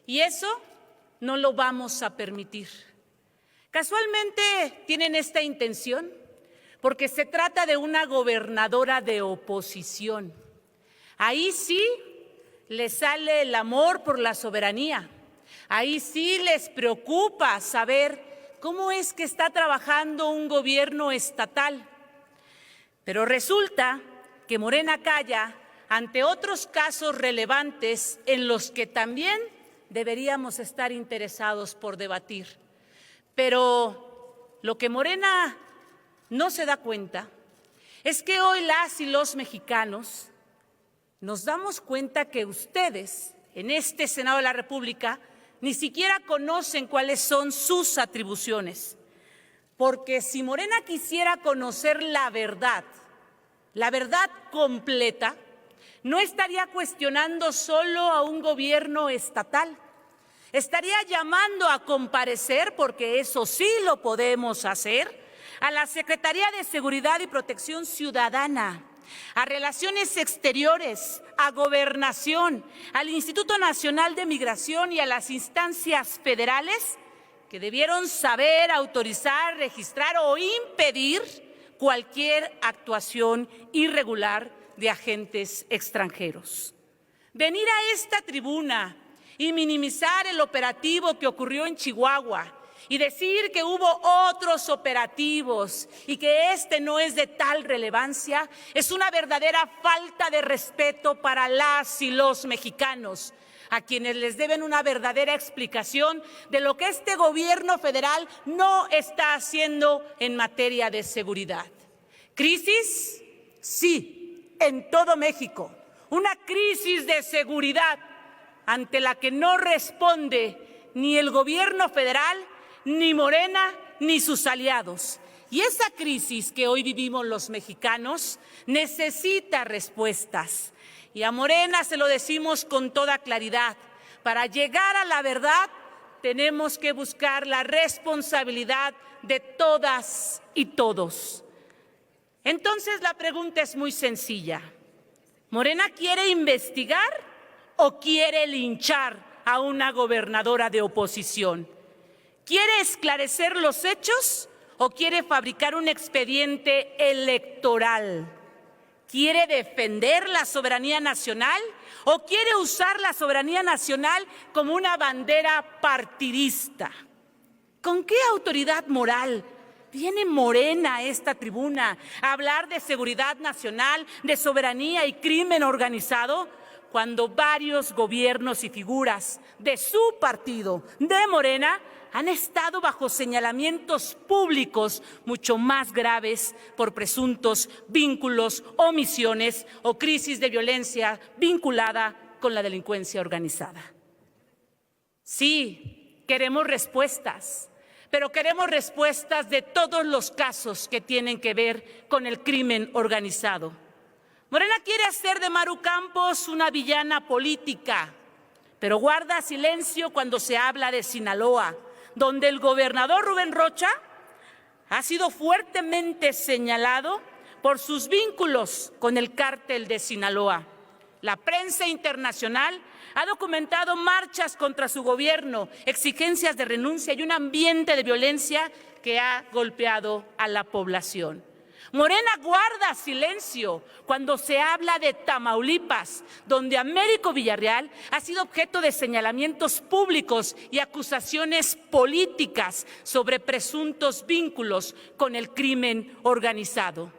Y eso no lo vamos a permitir. Casualmente tienen esta intención porque se trata de una gobernadora de oposición. Ahí sí les sale el amor por la soberanía. Ahí sí les preocupa saber cómo es que está trabajando un gobierno estatal. Pero resulta que Morena calla ante otros casos relevantes en los que también deberíamos estar interesados por debatir. Pero lo que Morena no se da cuenta es que hoy las y los mexicanos nos damos cuenta que ustedes en este Senado de la República ni siquiera conocen cuáles son sus atribuciones. Porque si Morena quisiera conocer la verdad completa, no estaría cuestionando solo a un gobierno estatal. Estaría llamando a comparecer, porque eso sí lo podemos hacer, a la Secretaría de Seguridad y Protección Ciudadana, a Relaciones Exteriores, a Gobernación, al Instituto Nacional de Migración y a las instancias federales que debieron saber, autorizar, registrar o impedir cualquier actuación irregular de agentes extranjeros. Venir a esta tribuna y minimizar el operativo que ocurrió en Chihuahua y decir que hubo otros operativos y que este no es de tal relevancia es una verdadera falta de respeto para las y los mexicanos, a quienes les deben una verdadera explicación de lo que este gobierno federal no está haciendo en materia de seguridad. ¿Crisis? Sí, en todo México. Una crisis de seguridad ante la que no responde ni el gobierno federal, ni Morena, ni sus aliados. Y esa crisis que hoy vivimos los mexicanos necesita respuestas. Y a Morena se lo decimos con toda claridad. Para llegar a la verdad tenemos que buscar la responsabilidad de todas y todos. Entonces la pregunta es muy sencilla. ¿Morena quiere investigar o quiere linchar a una gobernadora de oposición? ¿Quiere esclarecer los hechos o quiere fabricar un expediente electoral? ¿Quiere defender la soberanía nacional o quiere usar la soberanía nacional como una bandera partidista? ¿Con qué autoridad moral viene Morena a esta tribuna a hablar de seguridad nacional, de soberanía y crimen organizado, cuando varios gobiernos y figuras de su partido, de Morena, han estado bajo señalamientos públicos mucho más graves por presuntos vínculos, omisiones o crisis de violencia vinculada con la delincuencia organizada? Sí, queremos respuestas, pero queremos respuestas de todos los casos que tienen que ver con el crimen organizado. Morena quiere hacer de Maru Campos una villana política, pero guarda silencio cuando se habla de Sinaloa, donde el gobernador Rubén Rocha ha sido fuertemente señalado por sus vínculos con el cártel de Sinaloa. La prensa internacional ha documentado marchas contra su gobierno, exigencias de renuncia y un ambiente de violencia que ha golpeado a la población. Morena guarda silencio cuando se habla de Tamaulipas, donde Américo Villarreal ha sido objeto de señalamientos públicos y acusaciones políticas sobre presuntos vínculos con el crimen organizado.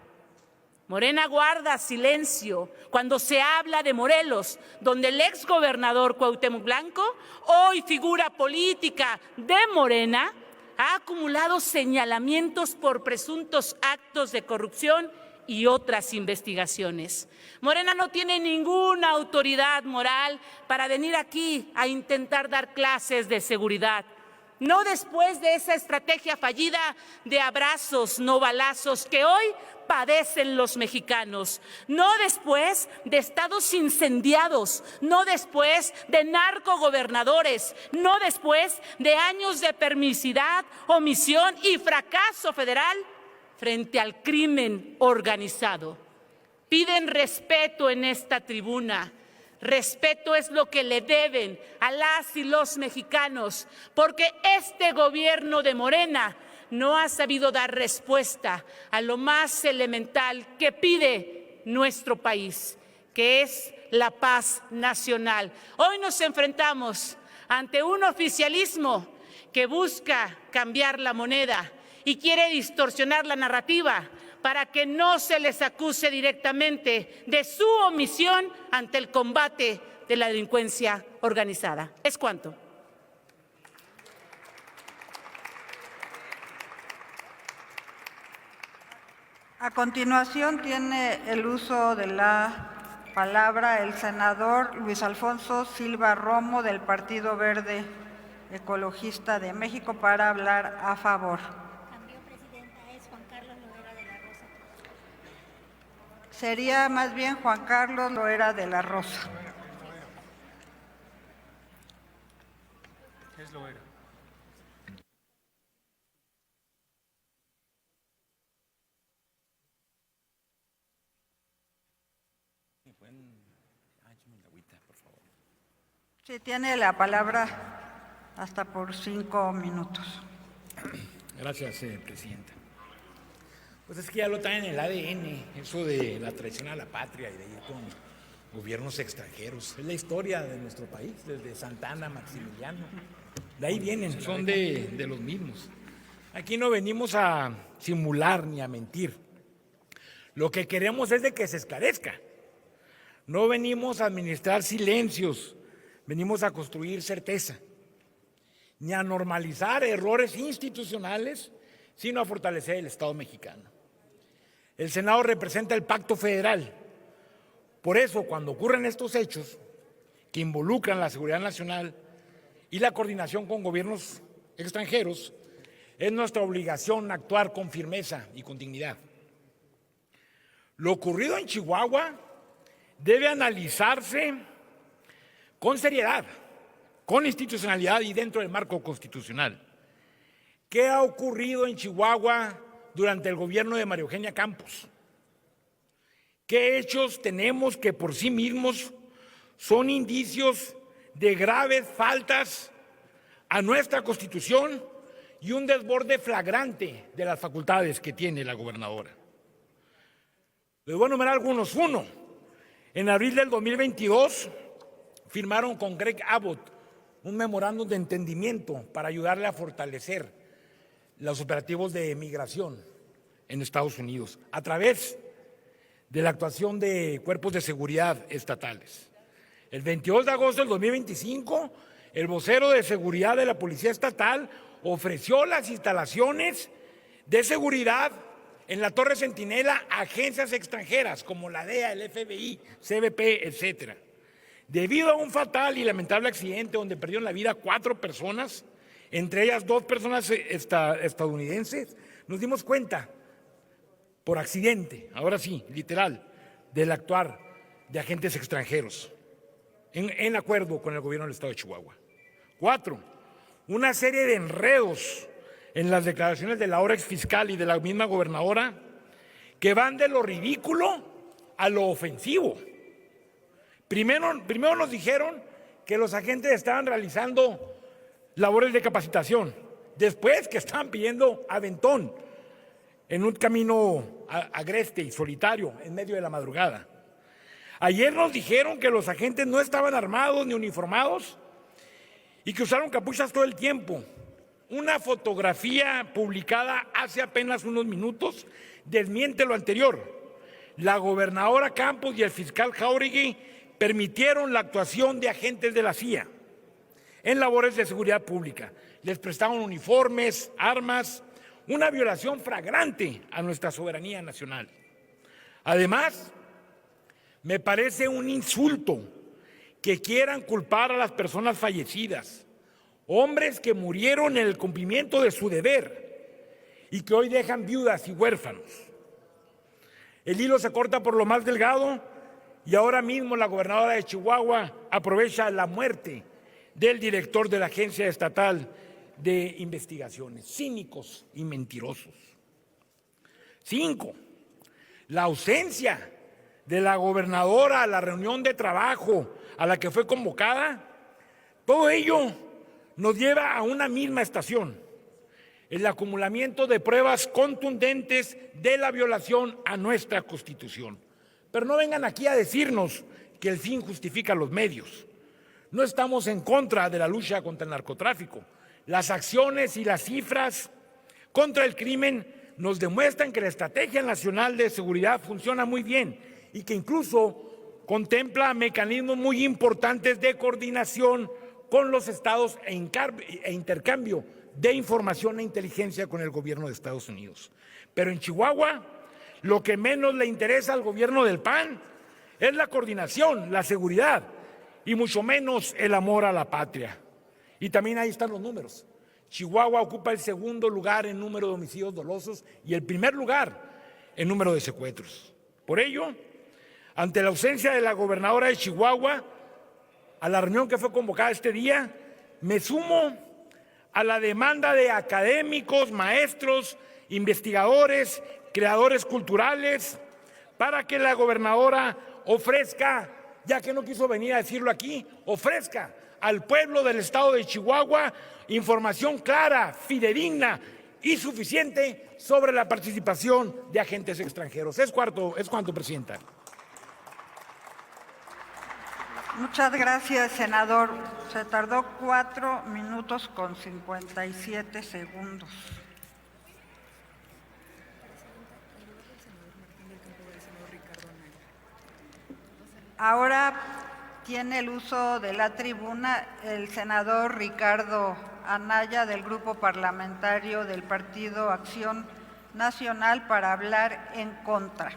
Morena guarda silencio cuando se habla de Morelos, donde el exgobernador Cuauhtémoc Blanco, hoy figura política de Morena, ha acumulado señalamientos por presuntos actos de corrupción y otras investigaciones. Morena no tiene ninguna autoridad moral para venir aquí a intentar dar clases de seguridad. No después de esa estrategia fallida de abrazos, no balazos, que hoy padecen los mexicanos. No después de estados incendiados, no después de narcogobernadores, no después de años de permisidad, omisión y fracaso federal frente al crimen organizado. Piden respeto en esta tribuna. Respeto es lo que le deben a las y los mexicanos, porque este gobierno de Morena no ha sabido dar respuesta a lo más elemental que pide nuestro país, que es la paz nacional. Hoy nos enfrentamos ante un oficialismo que busca cambiar la moneda y quiere distorsionar la narrativa para que no se les acuse directamente de su omisión ante el combate de la delincuencia organizada. Es cuanto. A continuación tiene el uso de la palabra el senador Luis Alfonso Silva Romo del Partido Verde Ecologista de México para hablar a favor. Sería más bien Juan Carlos Loera de la Rosa. Es Loera. Sí, tiene la palabra hasta por 5 minutos. Gracias, presidenta. Pues es que ya lo traen en el ADN, eso de la traición a la patria y de ir con gobiernos extranjeros. Es la historia de nuestro país, desde Santana, Maximiliano. De ahí vienen, son de los mismos. Aquí no venimos a simular ni a mentir. Lo que queremos es de que se esclarezca. No venimos a administrar silencios, venimos a construir certeza, ni a normalizar errores institucionales, sino a fortalecer el Estado mexicano. El Senado representa el pacto federal. Por eso, cuando ocurren estos hechos que involucran la seguridad nacional y la coordinación con gobiernos extranjeros, es nuestra obligación actuar con firmeza y con dignidad. Lo ocurrido en Chihuahua debe analizarse con seriedad, con institucionalidad y dentro del marco constitucional. ¿Qué ha ocurrido en Chihuahua durante el gobierno de María Eugenia Campos? ¿Qué hechos tenemos que por sí mismos son indicios de graves faltas a nuestra Constitución y un desborde flagrante de las facultades que tiene la gobernadora? Les voy a enumerar algunos. Uno, en abril del 2022 firmaron con Greg Abbott un memorándum de entendimiento para ayudarle a fortalecer los operativos de migración en Estados Unidos a través de la actuación de cuerpos de seguridad estatales. El 22 de agosto del 2025, el vocero de seguridad de la Policía Estatal ofreció las instalaciones de seguridad en la Torre Centinela a agencias extranjeras como la DEA, el FBI, CBP, etcétera. Debido a un fatal y lamentable accidente donde perdieron la vida 4 personas, entre ellas 2 personas estadounidenses, nos dimos cuenta, por accidente, ahora sí, literal, del actuar de agentes extranjeros, en acuerdo con el gobierno del estado de Chihuahua. 4, una serie de enredos en las declaraciones de la ahora exfiscal y de la misma gobernadora que van de lo ridículo a lo ofensivo. Primero nos dijeron que los agentes estaban realizando labores de capacitación, después que estaban pidiendo aventón en un camino agreste y solitario en medio de la madrugada. Ayer nos dijeron que los agentes no estaban armados ni uniformados y que usaron capuchas todo el tiempo. Una fotografía publicada hace apenas unos minutos desmiente lo anterior. La gobernadora Campos y el fiscal Jáuregui permitieron la actuación de agentes de la CIA en labores de seguridad pública. Les prestaron uniformes, armas, una violación flagrante a nuestra soberanía nacional. Además, me parece un insulto que quieran culpar a las personas fallecidas, hombres que murieron en el cumplimiento de su deber y que hoy dejan viudas y huérfanos. El hilo se corta por lo más delgado y ahora mismo la gobernadora de Chihuahua aprovecha la muerte del director de la Agencia Estatal de Investigaciones, cínicos y mentirosos. 5. La ausencia de la gobernadora a la reunión de trabajo a la que fue convocada, todo ello nos lleva a una misma estación: el acumulamiento de pruebas contundentes de la violación a nuestra Constitución. Pero no vengan aquí a decirnos que el fin justifica los medios. No estamos en contra de la lucha contra el narcotráfico. Las acciones y las cifras contra el crimen nos demuestran que la Estrategia Nacional de Seguridad funciona muy bien y que incluso contempla mecanismos muy importantes de coordinación con los estados e intercambio de información e inteligencia con el gobierno de Estados Unidos. Pero en Chihuahua, lo que menos le interesa al gobierno del PAN es la coordinación, la seguridad y mucho menos el amor a la patria. Y también ahí están los números. Chihuahua ocupa el segundo lugar en número de homicidios dolosos y el primer lugar en número de secuestros. Por ello, ante la ausencia de la gobernadora de Chihuahua a la reunión que fue convocada este día, me sumo a la demanda de académicos, maestros, investigadores, creadores culturales, para que la gobernadora ofrezca, ya que no quiso venir a decirlo aquí, ofrezca al pueblo del estado de Chihuahua información clara, fidedigna y suficiente sobre la participación de agentes extranjeros. Es cuanto, Presidenta. Muchas gracias, senador. Se tardó 4 minutos con 57 segundos. Ahora tiene el uso de la tribuna el senador Ricardo Anaya, del Grupo Parlamentario del Partido Acción Nacional, para hablar en contra.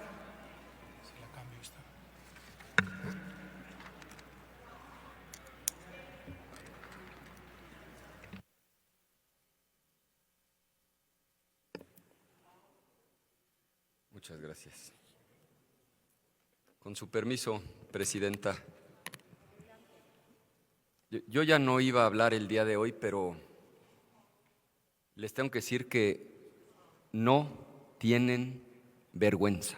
Muchas gracias. Con su permiso, Presidenta. Yo ya no iba a hablar el día de hoy, pero les tengo que decir que no tienen vergüenza.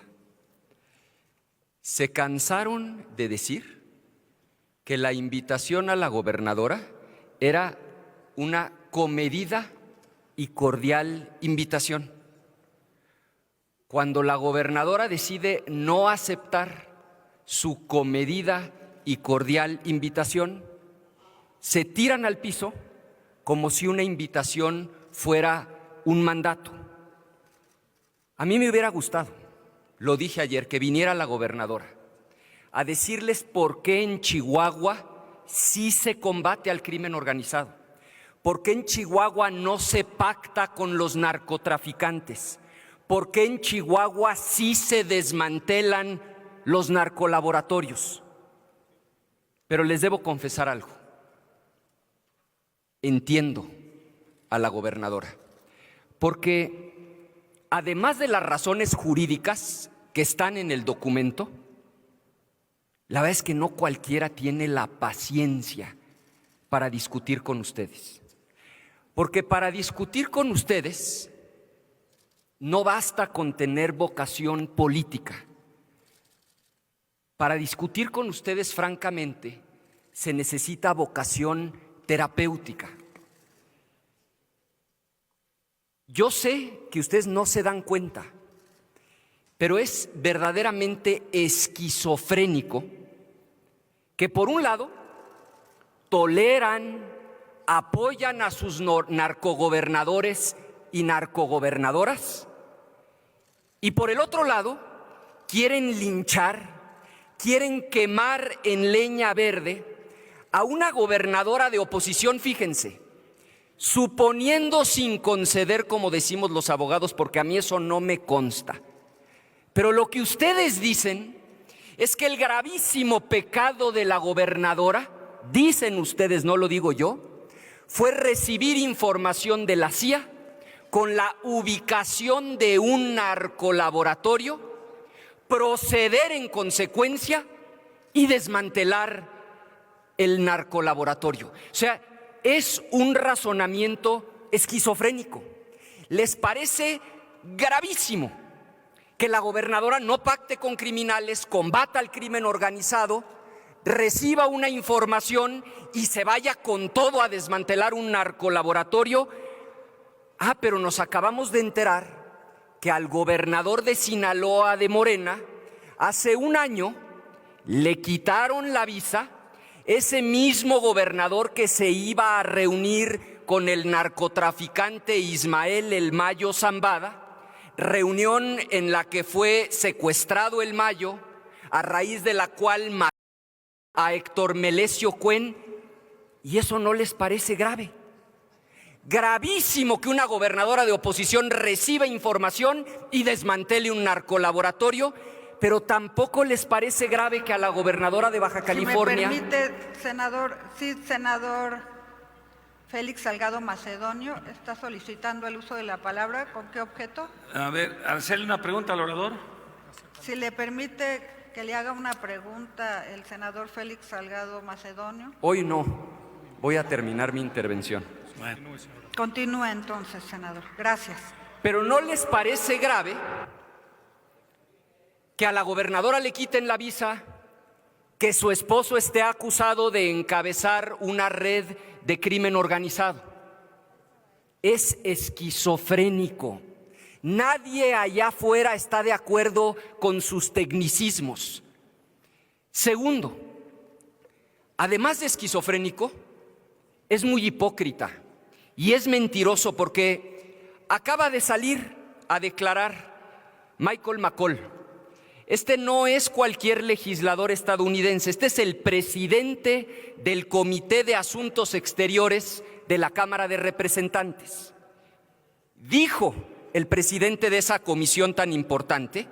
Se cansaron de decir que la invitación a la gobernadora era una comedida y cordial invitación. Cuando la gobernadora decide no aceptar su comedida y cordial invitación, se tiran al piso como si una invitación fuera un mandato. A mí me hubiera gustado, lo dije ayer, que viniera la gobernadora a decirles por qué en Chihuahua sí se combate al crimen organizado, por qué en Chihuahua no se pacta con los narcotraficantes, por qué en Chihuahua sí se desmantelan los narcolaboratorios. Pero les debo confesar algo. Entiendo a la gobernadora, porque además de las razones jurídicas que están en el documento, la verdad es que no cualquiera tiene la paciencia para discutir con ustedes. Porque para discutir con ustedes no basta con tener vocación política. Para discutir con ustedes, francamente, se necesita vocación terapéutica. Yo sé que ustedes no se dan cuenta, pero es verdaderamente esquizofrénico que por un lado toleran, apoyan a sus narcogobernadores y narcogobernadoras, y por el otro lado quieren linchar, quieren quemar en leña verde a una gobernadora de oposición, fíjense, suponiendo sin conceder, como decimos los abogados, porque a mí eso no me consta. Pero lo que ustedes dicen es que el gravísimo pecado de la gobernadora, dicen ustedes, no lo digo yo, fue recibir información de la CIA con la ubicación de un narcolaboratorio, proceder en consecuencia y desmantelar el narcolaboratorio. O sea, es un razonamiento esquizofrénico. ¿Les parece gravísimo que la gobernadora no pacte con criminales, combata el crimen organizado, reciba una información y se vaya con todo a desmantelar un narcolaboratorio? Pero nos acabamos de enterar que al gobernador de Sinaloa de Morena, hace un año, le quitaron la visa. Ese mismo gobernador que se iba a reunir con el narcotraficante Ismael El Mayo Zambada, reunión en la que fue secuestrado El Mayo, a raíz de la cual mató a Héctor Melesio Cuen, y eso no les parece grave. Gravísimo que una gobernadora de oposición reciba información y desmantele un narcolaboratorio, pero tampoco les parece grave que a la gobernadora de Baja California… Si me permite, senador Félix Salgado Macedonio está solicitando el uso de la palabra. ¿Con qué objeto? A ver, hacerle una pregunta al orador. Si le permite que le haga una pregunta el senador Félix Salgado Macedonio. Hoy no, voy a terminar mi intervención. Bueno. Continúe entonces, senador. Gracias. Pero ¿no les parece grave que a la gobernadora le quiten la visa, que su esposo esté acusado de encabezar una red de crimen organizado? Es esquizofrénico. Nadie allá afuera está de acuerdo con sus tecnicismos. Segundo, además de esquizofrénico, es muy hipócrita y es mentiroso, porque acaba de salir a declarar Michael McCaul. Este no es cualquier legislador estadounidense, este es el presidente del Comité de Asuntos Exteriores de la Cámara de Representantes. Dijo el presidente de esa comisión tan importante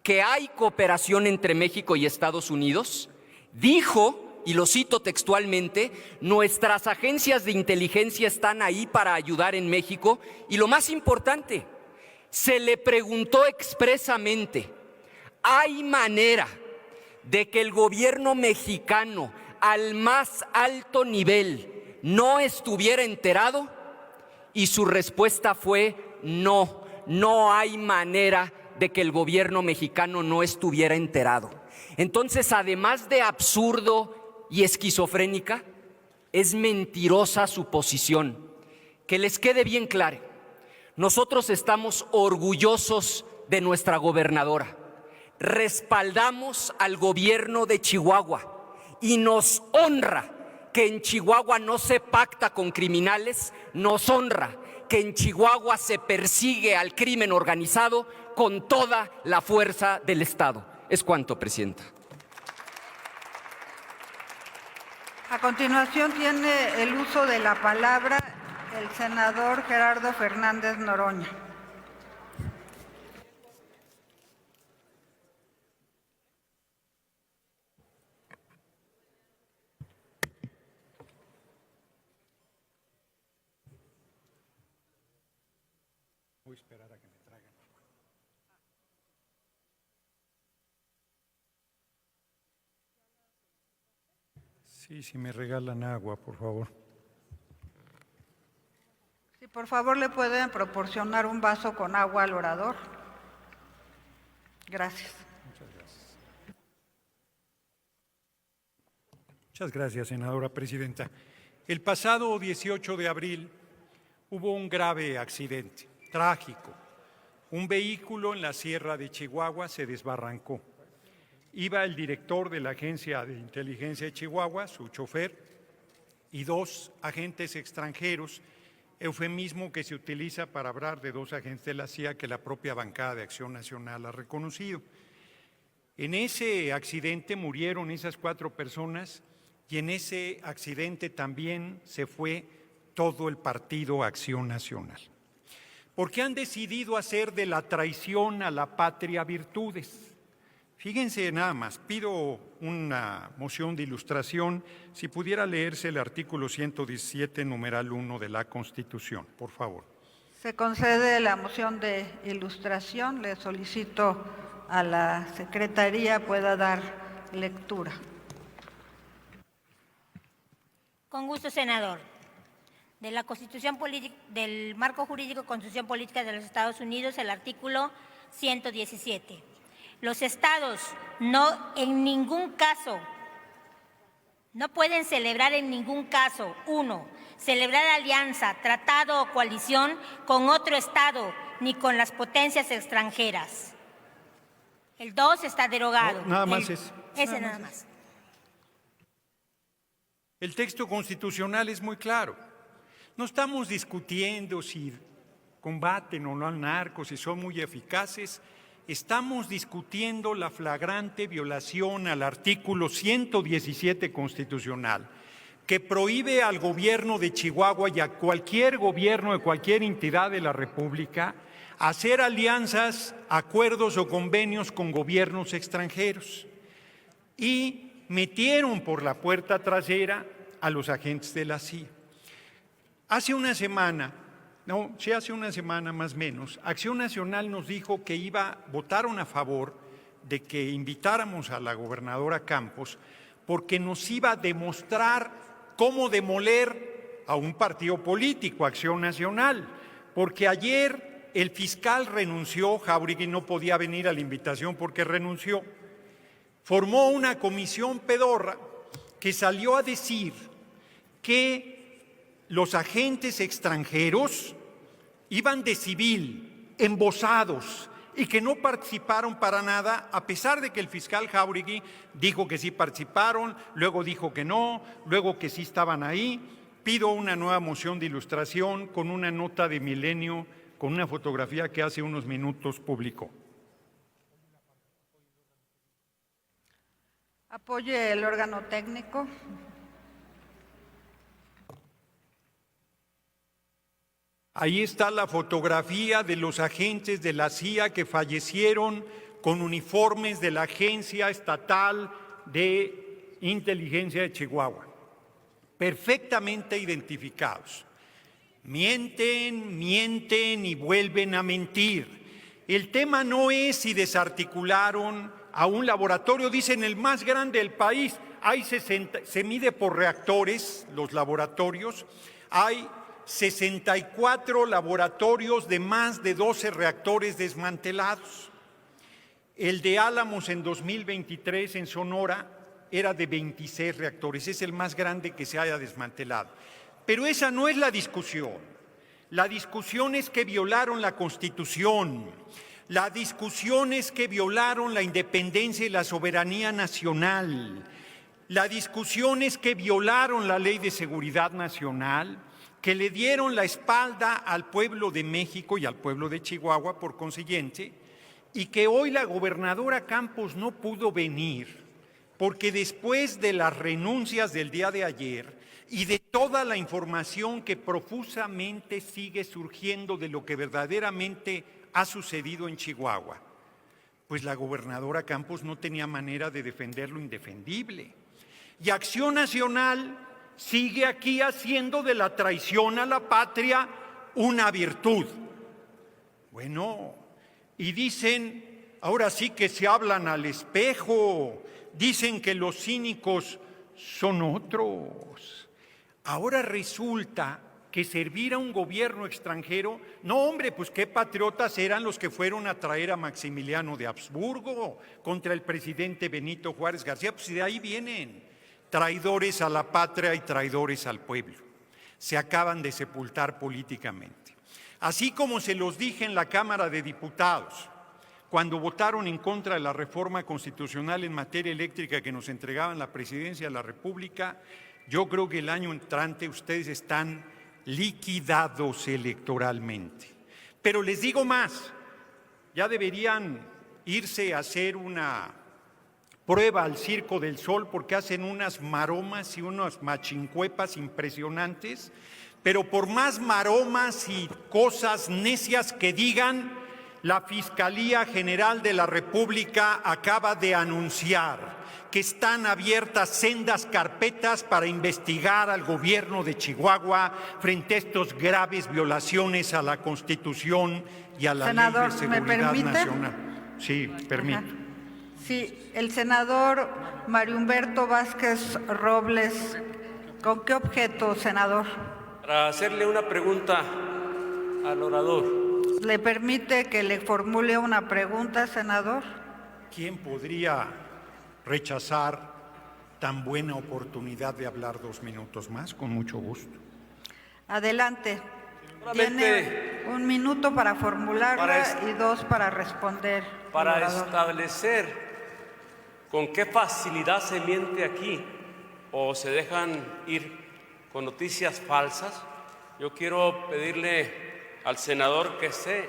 que hay cooperación entre México y Estados Unidos. Dijo, y lo cito textualmente, nuestras agencias de inteligencia están ahí para ayudar en México. Y lo más importante, se le preguntó expresamente, ¿hay manera de que el gobierno mexicano al más alto nivel no estuviera enterado? Y su respuesta fue no, no hay manera de que el gobierno mexicano no estuviera enterado. Entonces, además de absurdo y esquizofrénica, es mentirosa su posición. Que les quede bien claro, nosotros estamos orgullosos de nuestra gobernadora. Respaldamos al gobierno de Chihuahua y nos honra que en Chihuahua no se pacta con criminales, nos honra que en Chihuahua se persigue al crimen organizado con toda la fuerza del Estado. Es cuanto, Presidenta. A continuación tiene el uso de la palabra el senador Gerardo Fernández Noroña. Voy a esperar a que me traigan. Sí, si me regalan agua, por favor. Si por favor le pueden proporcionar un vaso con agua al orador. Gracias. Muchas gracias. Muchas gracias, senadora presidenta. El pasado 18 de abril hubo un grave accidente. trágico. Un vehículo en la Sierra de Chihuahua se desbarrancó. Iba el director de la Agencia de Inteligencia de Chihuahua, su chofer, y 2 agentes extranjeros, eufemismo que se utiliza para hablar de 2 agentes de la CIA que la propia bancada de Acción Nacional ha reconocido. En ese accidente murieron esas 4 personas y en ese accidente también se fue todo el partido Acción Nacional. Porque han decidido hacer de la traición a la patria virtudes. Fíjense nada más, pido una moción de ilustración, si pudiera leerse el artículo 117, numeral 1 de la Constitución, por favor. Se concede la moción de ilustración, le solicito a la Secretaría pueda dar lectura. Con gusto, senador. De la Constitución del Marco Jurídico Constitución Política de los Estados Unidos, el artículo 117. Los estados en ningún caso no pueden celebrar en ningún caso, 1, celebrar alianza, tratado o coalición con otro estado ni con las potencias extranjeras. El 2 está derogado. No, nada más es. Ese nada más. El texto constitucional es muy claro. No estamos discutiendo si combaten o no al narco, si son muy eficaces. Estamos discutiendo la flagrante violación al artículo 117 constitucional, que prohíbe al gobierno de Chihuahua y a cualquier gobierno de cualquier entidad de la República hacer alianzas, acuerdos o convenios con gobiernos extranjeros. Y metieron por la puerta trasera a los agentes de la CIA. Hace una semana más o menos, Acción Nacional nos dijo que votaron a favor de que invitáramos a la gobernadora Campos porque nos iba a demostrar cómo demoler a un partido político, Acción Nacional, porque ayer el fiscal renunció, Jáuregui no podía venir a la invitación porque renunció, formó una comisión pedorra que salió a decir que los agentes extranjeros iban de civil, embosados, y que no participaron para nada, a pesar de que el fiscal Jáuregui dijo que sí participaron, luego dijo que no, luego que sí estaban ahí. Pido una nueva moción de ilustración con una nota de Milenio, con una fotografía que hace unos minutos publicó. Apoye el órgano técnico. Ahí está la fotografía de los agentes de la CIA que fallecieron con uniformes de la Agencia Estatal de Inteligencia de Chihuahua, perfectamente identificados. Mienten y vuelven a mentir. El tema no es si desarticularon a un laboratorio, dicen el más grande del país. Se mide por reactores los laboratorios, hay 64 laboratorios de más de 12 reactores desmantelados. El de Álamos en 2023 en Sonora era de 26 reactores, es el más grande que se haya desmantelado. Pero esa no es la discusión. La discusión es que violaron la Constitución. La discusión es que violaron la independencia y la soberanía nacional. La discusión es que violaron la Ley de Seguridad Nacional, que le dieron la espalda al pueblo de México y al pueblo de Chihuahua, por consiguiente, y que hoy la gobernadora Campos no pudo venir, porque después de las renuncias del día de ayer y de toda la información que profusamente sigue surgiendo de lo que verdaderamente ha sucedido en Chihuahua, pues la gobernadora Campos no tenía manera de defender lo indefendible. Y Acción Nacional sigue aquí haciendo de la traición a la patria una virtud. Bueno, y dicen, ahora sí que se hablan al espejo, dicen que los cínicos son otros. Ahora resulta que servir a un gobierno extranjero, no hombre, pues qué patriotas eran los que fueron a traer a Maximiliano de Habsburgo contra el presidente Benito Juárez García, pues de ahí vienen. Traidores a la patria y traidores al pueblo. Se acaban de sepultar políticamente. Así como se los dije en la Cámara de Diputados, cuando votaron en contra de la reforma constitucional en materia eléctrica que nos entregaban la Presidencia de la República, yo creo que el año entrante ustedes están liquidados electoralmente. Pero les digo más, ya deberían irse a hacer una prueba al Circo del Sol porque hacen unas maromas y unas machincuepas impresionantes, pero por más maromas y cosas necias que digan, la Fiscalía General de la República acaba de anunciar que están abiertas sendas carpetas para investigar al gobierno de Chihuahua frente a estas graves violaciones a la Constitución y a la Senador, Ley de Seguridad ¿me permite? Nacional. Sí, permito. Ajá. Sí, el senador Mario Humberto Vázquez Robles, ¿con qué objeto, senador? Para hacerle una pregunta al orador. ¿Le permite que le formule una pregunta, senador? ¿Quién podría rechazar tan buena oportunidad de hablar 2 minutos más? Con mucho gusto. Adelante. Tiene 1 minuto para formularla y 2 para responder. Para establecer con qué facilidad se miente aquí o se dejan ir con noticias falsas, yo quiero pedirle al senador que se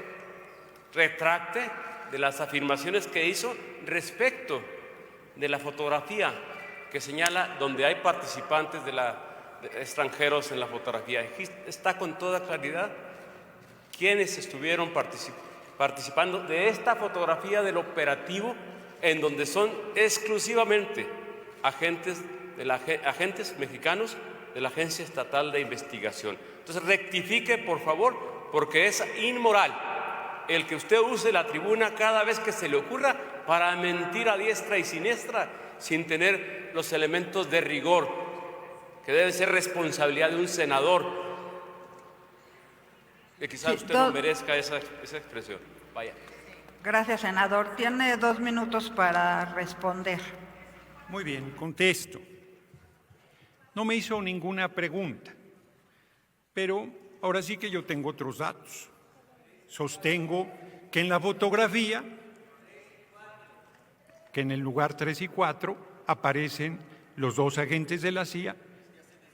retracte de las afirmaciones que hizo respecto de la fotografía que señala donde hay participantes de extranjeros en la fotografía. Aquí está con toda claridad quiénes estuvieron participando de esta fotografía del operativo, en donde son exclusivamente agentes mexicanos de la Agencia Estatal de Investigación. Entonces rectifique, por favor, porque es inmoral el que usted use la tribuna cada vez que se le ocurra para mentir a diestra y siniestra sin tener los elementos de rigor que debe ser responsabilidad de un senador, que quizás usted no merezca esa expresión. Vaya. Gracias, senador. Tiene 2 minutos para responder. Muy bien, contesto. No me hizo ninguna pregunta, pero ahora sí que yo tengo otros datos. Sostengo que en la fotografía, que en el lugar 3 y 4 aparecen los 2 agentes de la CIA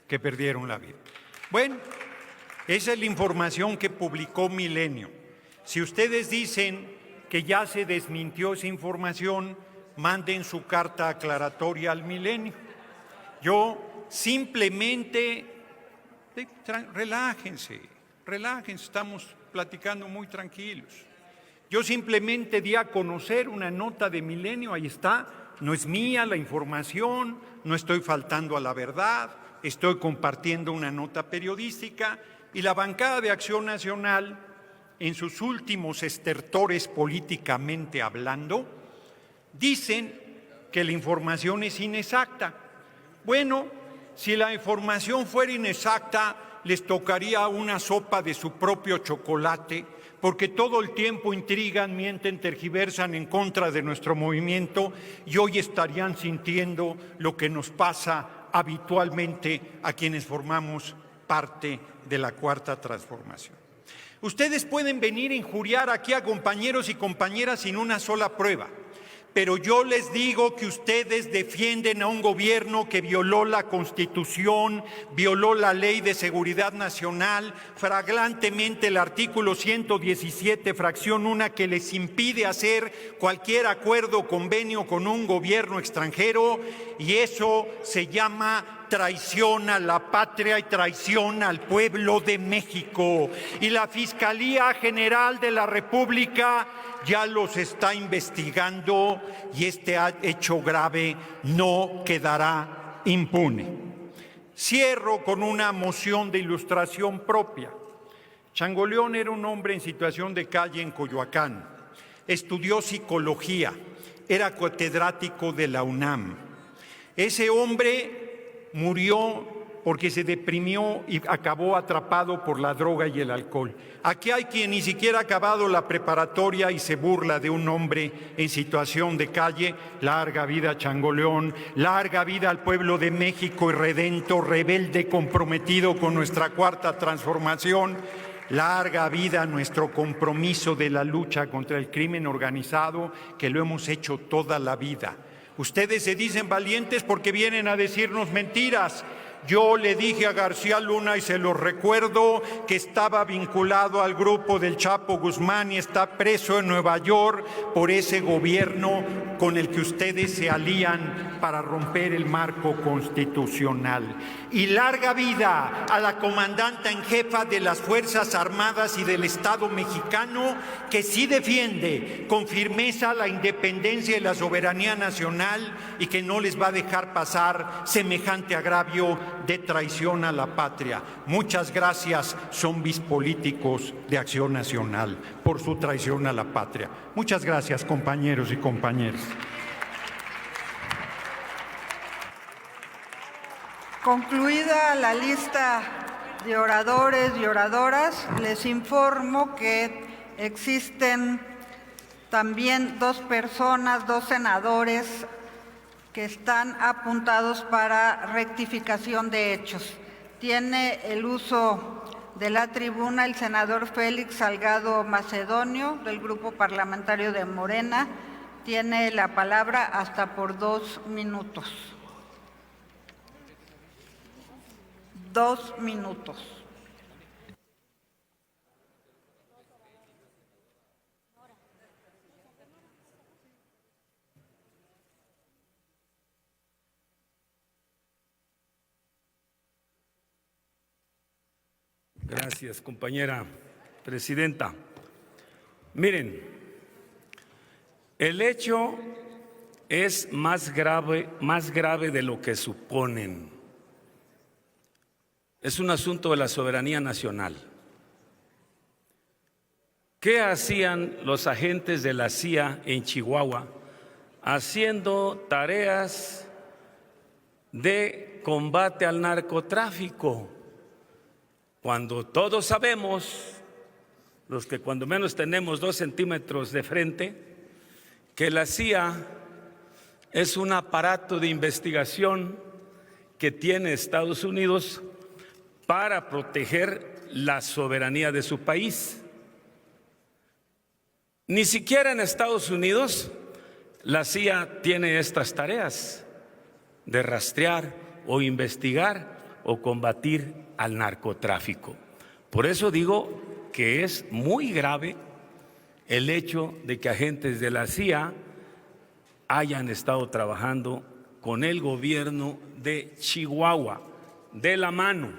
que perdieron la vida. Bueno, esa es la información que publicó Milenio. Si ustedes dicen que ya se desmintió esa información, manden su carta aclaratoria al Milenio. Yo simplemente, relájense, estamos platicando muy tranquilos. Yo simplemente di a conocer una nota de Milenio, ahí está, no es mía la información, no estoy faltando a la verdad, estoy compartiendo una nota periodística y la bancada de Acción Nacional, en sus últimos estertores políticamente hablando, dicen que la información es inexacta. Bueno, si la información fuera inexacta, les tocaría una sopa de su propio chocolate, porque todo el tiempo intrigan, mienten, tergiversan en contra de nuestro movimiento y hoy estarían sintiendo lo que nos pasa habitualmente a quienes formamos parte de la Cuarta Transformación. Ustedes pueden venir a injuriar aquí a compañeros y compañeras sin una sola prueba, pero yo les digo que ustedes defienden a un gobierno que violó la Constitución, violó la Ley de Seguridad Nacional, flagrantemente el artículo 117, fracción 1, que les impide hacer cualquier acuerdo o convenio con un gobierno extranjero, y eso se llama traición a la patria y traición al pueblo de México. Y la Fiscalía General de la República ya los está investigando y este hecho grave no quedará impune. Cierro con una moción de ilustración propia. Changoleón era un hombre en situación de calle en Coyoacán. Estudió psicología, era catedrático de la UNAM. Ese hombre murió porque se deprimió y acabó atrapado por la droga y el alcohol. Aquí hay quien ni siquiera ha acabado la preparatoria y se burla de un hombre en situación de calle. Larga vida Changoleón, larga vida al pueblo de México irredento, rebelde, comprometido con nuestra Cuarta Transformación. Larga vida a nuestro compromiso de la lucha contra el crimen organizado, que lo hemos hecho toda la vida. Ustedes se dicen valientes porque vienen a decirnos mentiras. Yo le dije a García Luna, y se lo recuerdo, que estaba vinculado al grupo del Chapo Guzmán y está preso en Nueva York por ese gobierno con el que ustedes se alían para romper el marco constitucional. Y larga vida a la comandante en jefa de las Fuerzas Armadas y del Estado mexicano, que sí defiende con firmeza la independencia y la soberanía nacional y que no les va a dejar pasar semejante agravio de traición a la patria. Muchas gracias, zombis políticos de Acción Nacional, por su traición a la patria. Muchas gracias, compañeros y compañeras. Concluida la lista de oradores y oradoras, les informo que existen también dos senadores que están apuntados para rectificación de hechos. Tiene el uso de la tribuna el senador Félix Salgado Macedonio, del Grupo Parlamentario de Morena. Tiene la palabra hasta por 2 minutos. 2 minutos. Gracias, compañera presidenta. Miren, el hecho es más grave de lo que suponen. Es un asunto de la soberanía nacional. ¿Qué hacían los agentes de la CIA en Chihuahua haciendo tareas de combate al narcotráfico? Cuando todos sabemos, los que cuando menos tenemos 2 centímetros de frente, que la CIA es un aparato de investigación que tiene Estados Unidos para proteger la soberanía de su país. Ni siquiera en Estados Unidos la CIA tiene estas tareas de rastrear o investigar o combatir al narcotráfico. Por eso digo que es muy grave el hecho de que agentes de la CIA hayan estado trabajando con el gobierno de Chihuahua de la mano.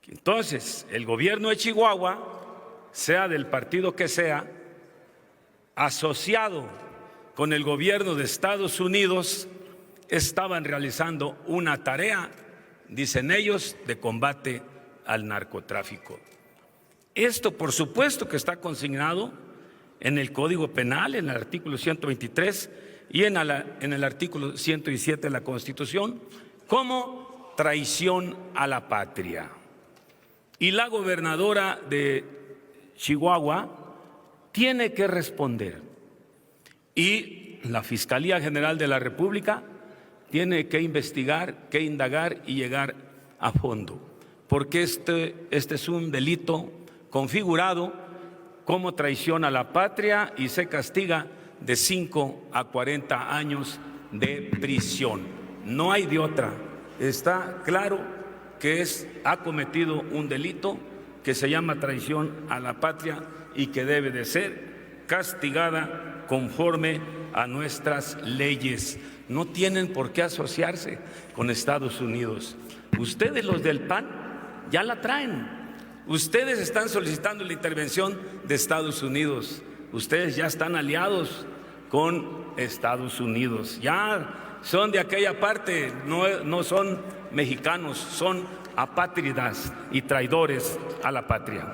Entonces, el gobierno de Chihuahua, sea del partido que sea, asociado con el gobierno de Estados Unidos, estaban realizando una tarea, dicen ellos, de combate al narcotráfico. Esto, por supuesto, que está consignado en el Código Penal, en el artículo 123 y en el artículo 117 de la Constitución, como traición a la patria. Y la gobernadora de Chihuahua tiene que responder. Y la Fiscalía General de la República tiene que investigar, que indagar y llegar a fondo, porque este es un delito configurado como traición a la patria y se castiga de 5 a 40 años de prisión. No hay de otra. Está claro que ha cometido un delito que se llama traición a la patria y que debe de ser castigada conforme a nuestras leyes. No tienen por qué asociarse con Estados Unidos. Ustedes, los del PAN, ya la traen. Ustedes están solicitando la intervención de Estados Unidos. Ustedes ya están aliados con Estados Unidos. Ya son de aquella parte, no son mexicanos, son apátridas y traidores a la patria.